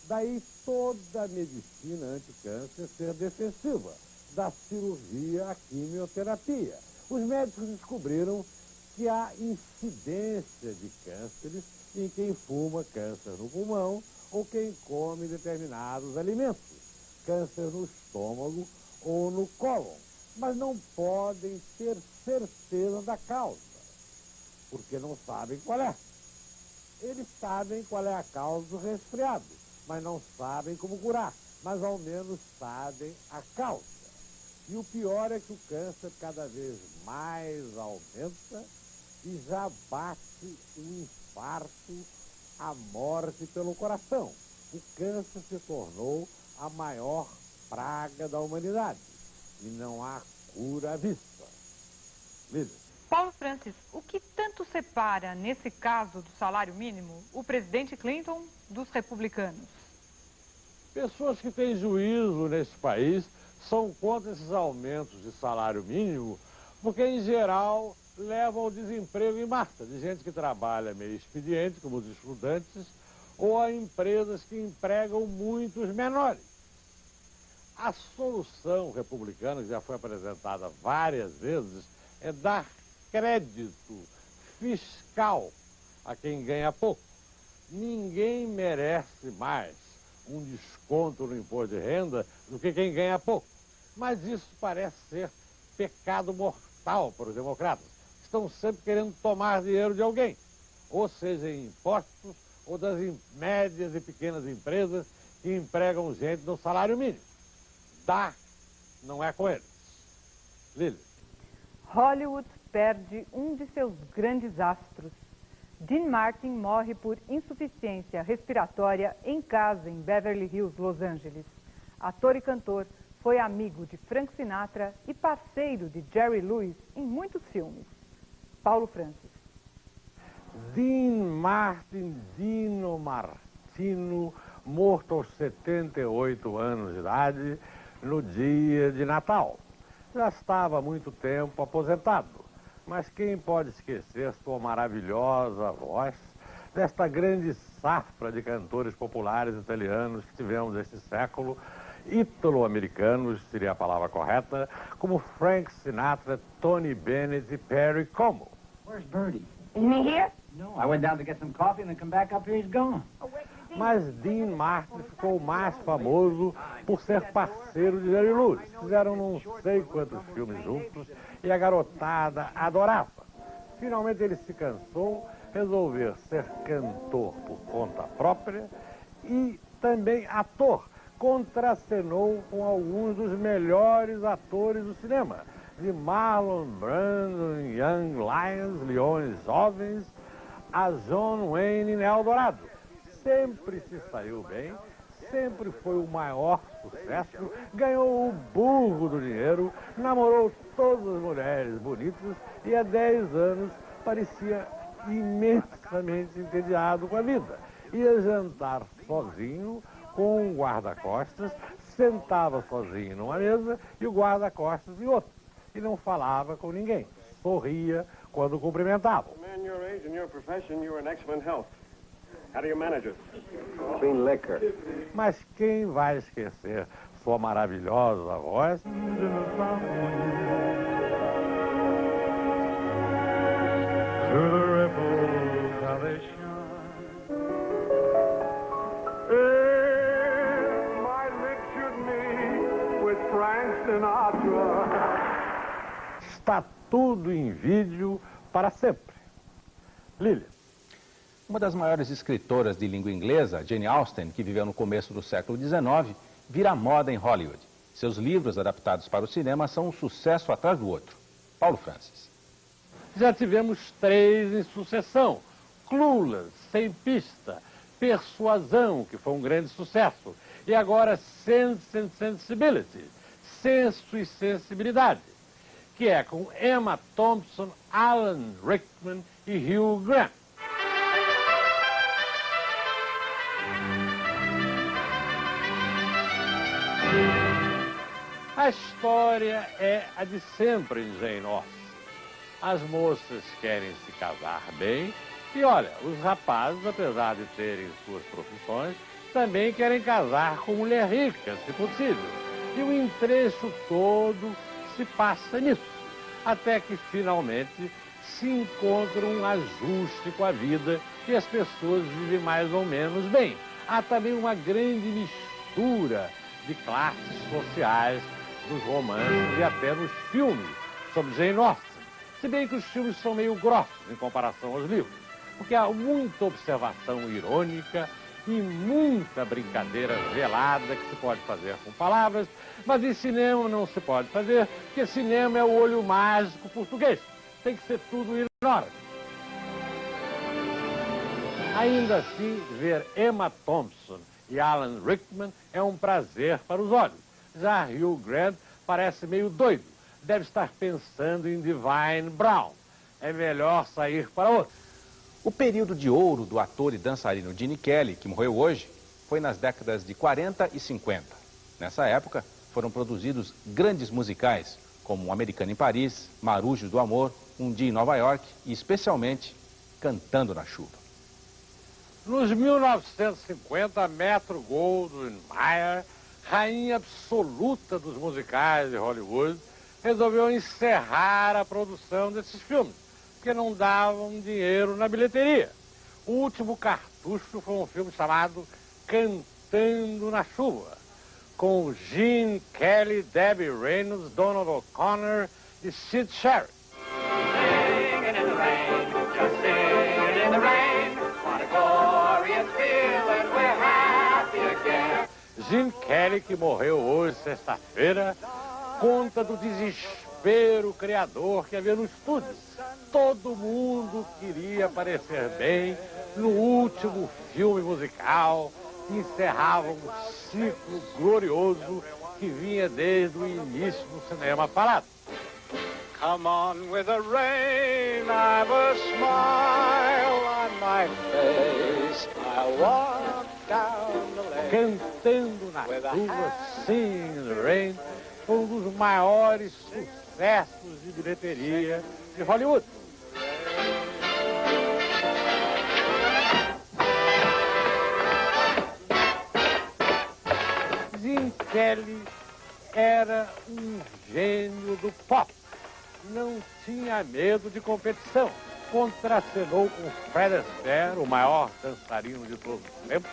Daí toda a medicina anticâncer ser defensiva, da cirurgia à quimioterapia. Os médicos descobriram que há incidência de cânceres em quem fuma câncer no pulmão ou quem come determinados alimentos, câncer no estômago ou no cólon, mas não podem ter certeza da causa, porque não sabem qual é. Eles sabem qual é a causa do resfriado, mas não sabem como curar, mas ao menos sabem a causa. E o pior é que o câncer cada vez mais aumenta e já bate o infarto, a morte pelo coração. O câncer se tornou a maior praga da humanidade e não há cura à vista. Líder. Paulo Francis, o que tanto separa, nesse caso do salário mínimo, o presidente Clinton dos republicanos? Pessoas que têm juízo nesse país são contra esses aumentos de salário mínimo, porque, em geral, levam ao desemprego em massa, de gente que trabalha meio expediente, como os estudantes, ou a empresas que empregam muitos menores. A solução republicana, que já foi apresentada várias vezes, é dar crédito fiscal a quem ganha pouco. Ninguém merece mais um desconto no imposto de renda do que quem ganha pouco. Mas isso parece ser pecado mortal para os democratas. Estão sempre querendo tomar dinheiro de alguém, ou seja, em impostos, ou das médias e pequenas empresas que empregam gente no salário mínimo. Dar não é com eles. Lília. Hollywood perde um de seus grandes astros. Dean Martin morre por insuficiência respiratória em casa em Beverly Hills, Los Angeles. Ator e cantor, foi amigo de Frank Sinatra e parceiro de Jerry Lewis em muitos filmes. Paulo Francis. Dean Martin, Dino Martino, morto aos 78 anos de idade, no dia de Natal. Já estava há muito tempo aposentado, mas quem pode esquecer sua maravilhosa voz, desta grande safra de cantores populares italianos que tivemos este século, ítalo-americanos, seria a palavra correta, como Frank Sinatra, Tony Bennett e Perry Como. Where's Bertie? Isn't he here? No, I went down to get some coffee and then come back up here, he's gone. Mas Dean Martin ficou mais famoso por ser parceiro de Jerry Lewis. Fizeram não sei quantos filmes juntos e a garotada adorava. Finalmente ele se cansou, resolveu ser cantor por conta própria e também ator. Contracenou com alguns dos melhores atores do cinema, de Marlon Brando em Young Lions, Leões Jovens, a John Wayne em Eldorado. Sempre se saiu bem, sempre foi o maior sucesso, ganhou o burro do dinheiro, namorou todas as mulheres bonitas e há 10 anos parecia imensamente entediado com a vida. Ia jantar sozinho com um guarda-costas, sentava sozinho numa mesa e o guarda-costas em outra. E não falava com ninguém, sorria quando cumprimentava. Man your age and your profession, you are in excellent health. How do you manage it? Clean liquor. Mas quem vai esquecer sua maravilhosa voz? Through the ripples how they shine. In my Está tudo em vídeo para sempre. Lilian. Uma das maiores escritoras de língua inglesa, Jane Austen, que viveu no começo do século XIX, vira moda em Hollywood. Seus livros adaptados para o cinema são um sucesso atrás do outro. Paulo Francis. Já tivemos 3 em sucessão. Clueless, Sem Pista, Persuasão, que foi um grande sucesso. E agora Sense and Sensibility, Senso e Sensibilidade, que é com Emma Thompson, Alan Rickman e Hugh Grant. A história é a de sempre em Jane Austen. As moças querem se casar bem e, olha, os rapazes, apesar de terem suas profissões, também querem casar com mulher rica, se possível. E o entrecho todo se passa nisso, até que finalmente se encontra um ajuste com a vida e as pessoas vivem mais ou menos bem. Há também uma grande mistura de classes sociais nos romances e até nos filmes sobre Jane Austen. Se bem que os filmes são meio grossos em comparação aos livros, porque há muita observação irônica e muita brincadeira velada que se pode fazer com palavras, mas em cinema não se pode fazer, porque cinema é o olho mágico português. Tem que ser tudo em hora. Ainda assim, ver Emma Thompson e Alan Rickman é um prazer para os olhos. Já Hugh Grant parece meio doido. Deve estar pensando em Divine Brown. É melhor sair para outro. O período de ouro do ator e dançarino Gene Kelly, que morreu hoje, foi nas décadas de 40 e 50. Nessa época, foram produzidos grandes musicais, como Um Americano em Paris, Marujos do Amor, Um Dia em Nova York e, especialmente, Cantando na Chuva. Nos 1950, Metro-Goldwyn-Mayer, rainha absoluta dos musicais de Hollywood, resolveu encerrar a produção desses filmes, porque não davam dinheiro na bilheteria. O último cartucho foi um filme chamado Cantando na Chuva, com Gene Kelly, Debbie Reynolds, Donald O'Connor e Sid Sherry. Gene Kelly, que morreu hoje, sexta-feira, conta do desespero criador que havia no estúdio. Todo mundo queria parecer bem no último filme musical que encerrava um ciclo glorioso que vinha desde o início do cinema falado. Come on with the rain, I've a smile on my face, I walk down the lane. Cantando na rua, Singing in the Rain, foi um dos maiores sucessos de bilheteria de Hollywood. Gene Kelly era um gênio do pop. Não tinha medo de competição. Contracenou com Fred Astaire, o maior dançarino de todos os tempos,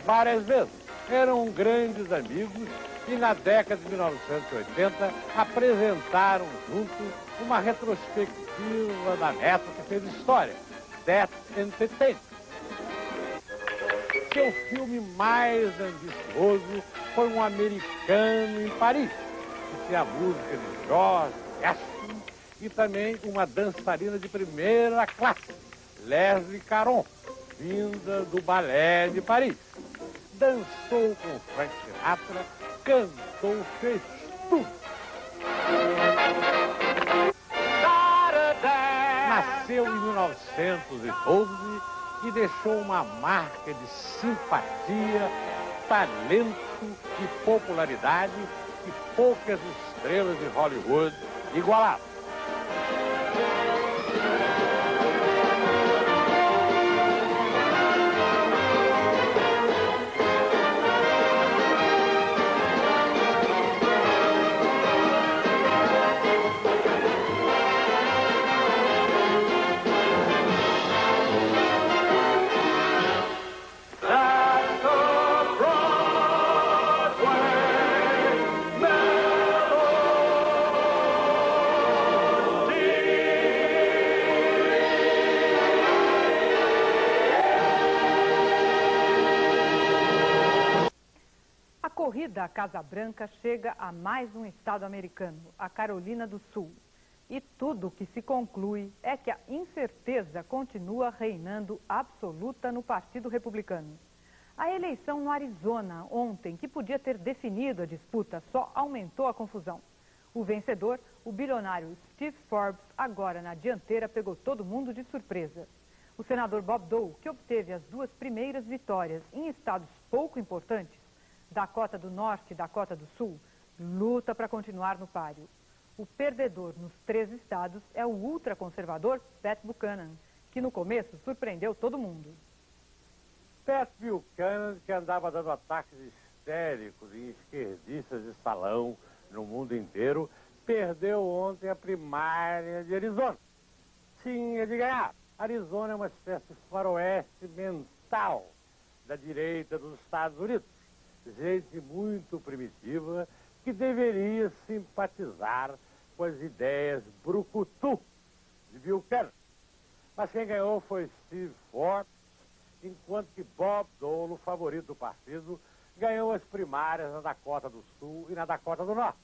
várias vezes. Eram grandes amigos e na década de 1980 apresentaram juntos uma retrospectiva da Metro que fez história, Death Entertainment. Seu filme mais ambicioso foi Um Americano em Paris, que tinha a música de George Gershwin e também uma dançarina de primeira classe, Leslie Caron, vinda do Balé de Paris. Dançou com Frank Sinatra, cantou, fez tudo. Nasceu em 1912 e deixou uma marca de simpatia, talento e popularidade que poucas estrelas de Hollywood igualavam. corrida à Casa Branca chega a mais um estado americano, a Carolina do Sul. E tudo que se conclui é que a incerteza continua reinando absoluta no Partido Republicano. A eleição no Arizona ontem, que podia ter definido a disputa, só aumentou a confusão. O vencedor, o bilionário Steve Forbes, agora na dianteira, pegou todo mundo de surpresa. O senador Bob Dole, que obteve as 2 primeiras vitórias em estados pouco importantes, Dakota do Norte e Dakota do Sul, luta para continuar no páreo. O perdedor nos 3 estados é o ultraconservador Pat Buchanan, que no começo surpreendeu todo mundo. Pat Buchanan, que andava dando ataques histéricos em esquerdistas de salão no mundo inteiro, perdeu ontem a primária de Arizona. Tinha de ganhar. Arizona é uma espécie de faroeste mental da direita dos Estados Unidos. Gente muito primitiva que deveria simpatizar com as ideias brucutu de Buchanan. Mas quem ganhou foi Steve Forbes, enquanto que Bob Dole, o favorito do partido, ganhou as primárias na Dakota do Sul e na Dakota do Norte.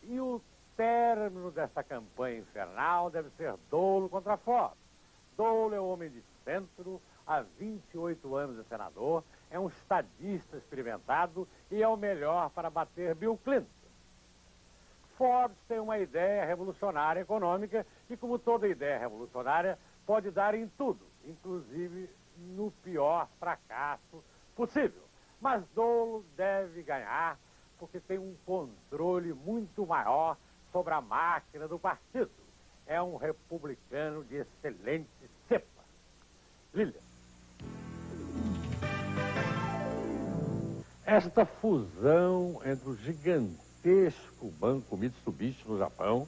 E o término dessa campanha infernal deve ser Dole contra Forbes. Dole é um homem de centro, há 28 anos é senador, é um estadista experimentado e é o melhor para bater Bill Clinton. Forbes tem uma ideia revolucionária econômica e, como toda ideia revolucionária, pode dar em tudo, inclusive no pior fracasso possível. Mas Dole deve ganhar porque tem um controle muito maior sobre a máquina do partido. É um republicano de excelente cepa. Lilian. Esta fusão entre o gigantesco banco Mitsubishi no Japão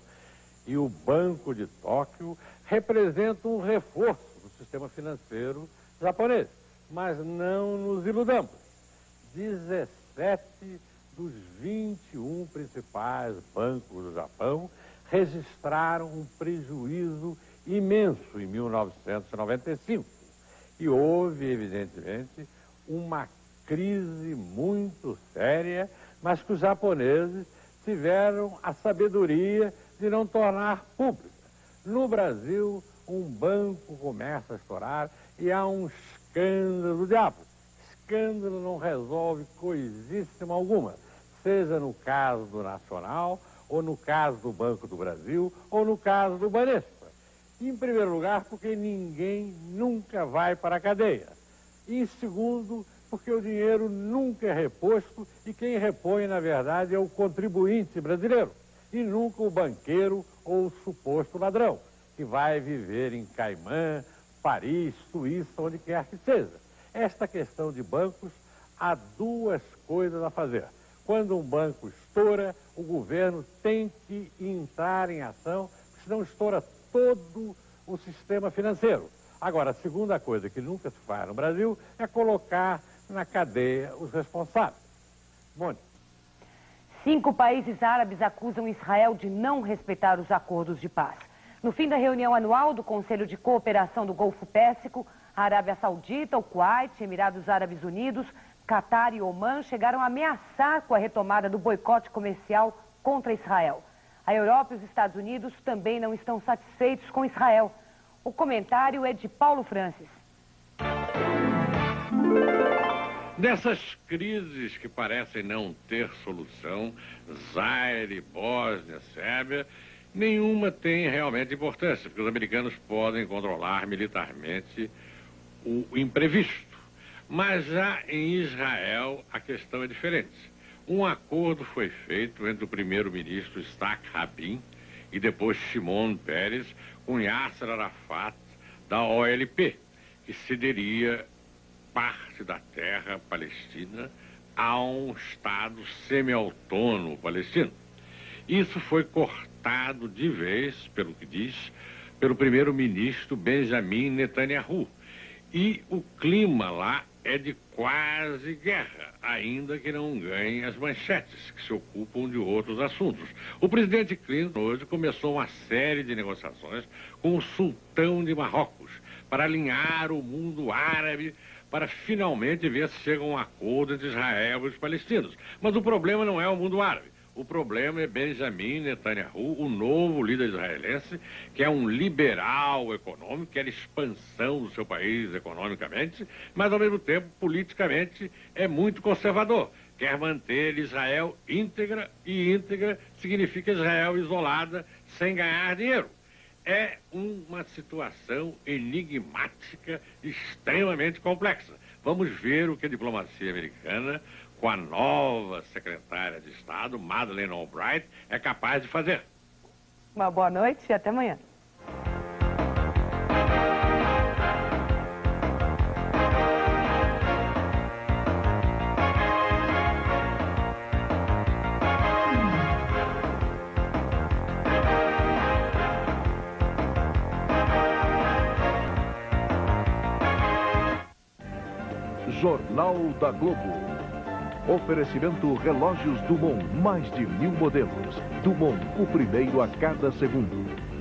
e o Banco de Tóquio representa um reforço do sistema financeiro japonês. Mas não nos iludamos. 17 dos 21 principais bancos do Japão registraram um prejuízo imenso em 1995. E houve, evidentemente, uma crise muito séria, mas que os japoneses tiveram a sabedoria de não tornar pública. No Brasil, um banco começa a estourar e há um escândalo do diabo. Escândalo não resolve coisíssima alguma, seja no caso do Nacional, ou no caso do Banco do Brasil, ou no caso do Banespa. Em primeiro lugar, porque ninguém nunca vai para a cadeia. E em segundo, porque o dinheiro nunca é reposto e quem repõe, na verdade, é o contribuinte brasileiro e nunca o banqueiro ou o suposto ladrão, que vai viver em Caimã, Paris, Suíça, onde quer que seja. Esta questão de bancos, há 2 coisas a fazer. Quando um banco estoura, o governo tem que entrar em ação, senão estoura todo o sistema financeiro. Agora, a segunda coisa que nunca se faz no Brasil é colocar na cadeia os responsáveis. Mônica. 5 países árabes acusam Israel de não respeitar os acordos de paz. No fim da reunião anual do Conselho de Cooperação do Golfo Pérsico, a Arábia Saudita, o Kuwait, Emirados Árabes Unidos, Catar e Omã chegaram a ameaçar com a retomada do boicote comercial contra Israel. A Europa e os Estados Unidos também não estão satisfeitos com Israel. O comentário é de Paulo Francis. Dessas crises que parecem não ter solução, Zaire, Bósnia, Sérvia, nenhuma tem realmente importância, porque os americanos podem controlar militarmente o imprevisto. Mas já em Israel a questão é diferente. Um acordo foi feito entre o primeiro-ministro Isaac Rabin e depois Shimon Peres com Yasser Arafat da OLP, que cederia parte da terra palestina a um Estado semi-autônomo palestino. Isso foi cortado de vez, pelo que diz, pelo primeiro-ministro Benjamin Netanyahu. E o clima lá é de quase guerra, ainda que não ganhe as manchetes, que se ocupam de outros assuntos. O presidente Clinton hoje começou uma série de negociações com o sultão de Marrocos para alinhar o mundo árabe para finalmente ver se chega a um acordo entre Israel e os palestinos. Mas o problema não é o mundo árabe. O problema é Benjamin Netanyahu, o novo líder israelense, que é um liberal econômico, quer expansão do seu país economicamente, mas ao mesmo tempo, politicamente, é muito conservador. Quer manter Israel íntegra, e íntegra significa Israel isolada, sem ganhar dinheiro. É uma situação enigmática, extremamente complexa. Vamos ver o que a diplomacia americana, com a nova secretária de Estado, Madeleine Albright, é capaz de fazer. Uma boa noite e até amanhã. Jornal da Globo. Oferecimento Relógios Dumont, mais de 1000 modelos. Dumont, o primeiro a cada segundo.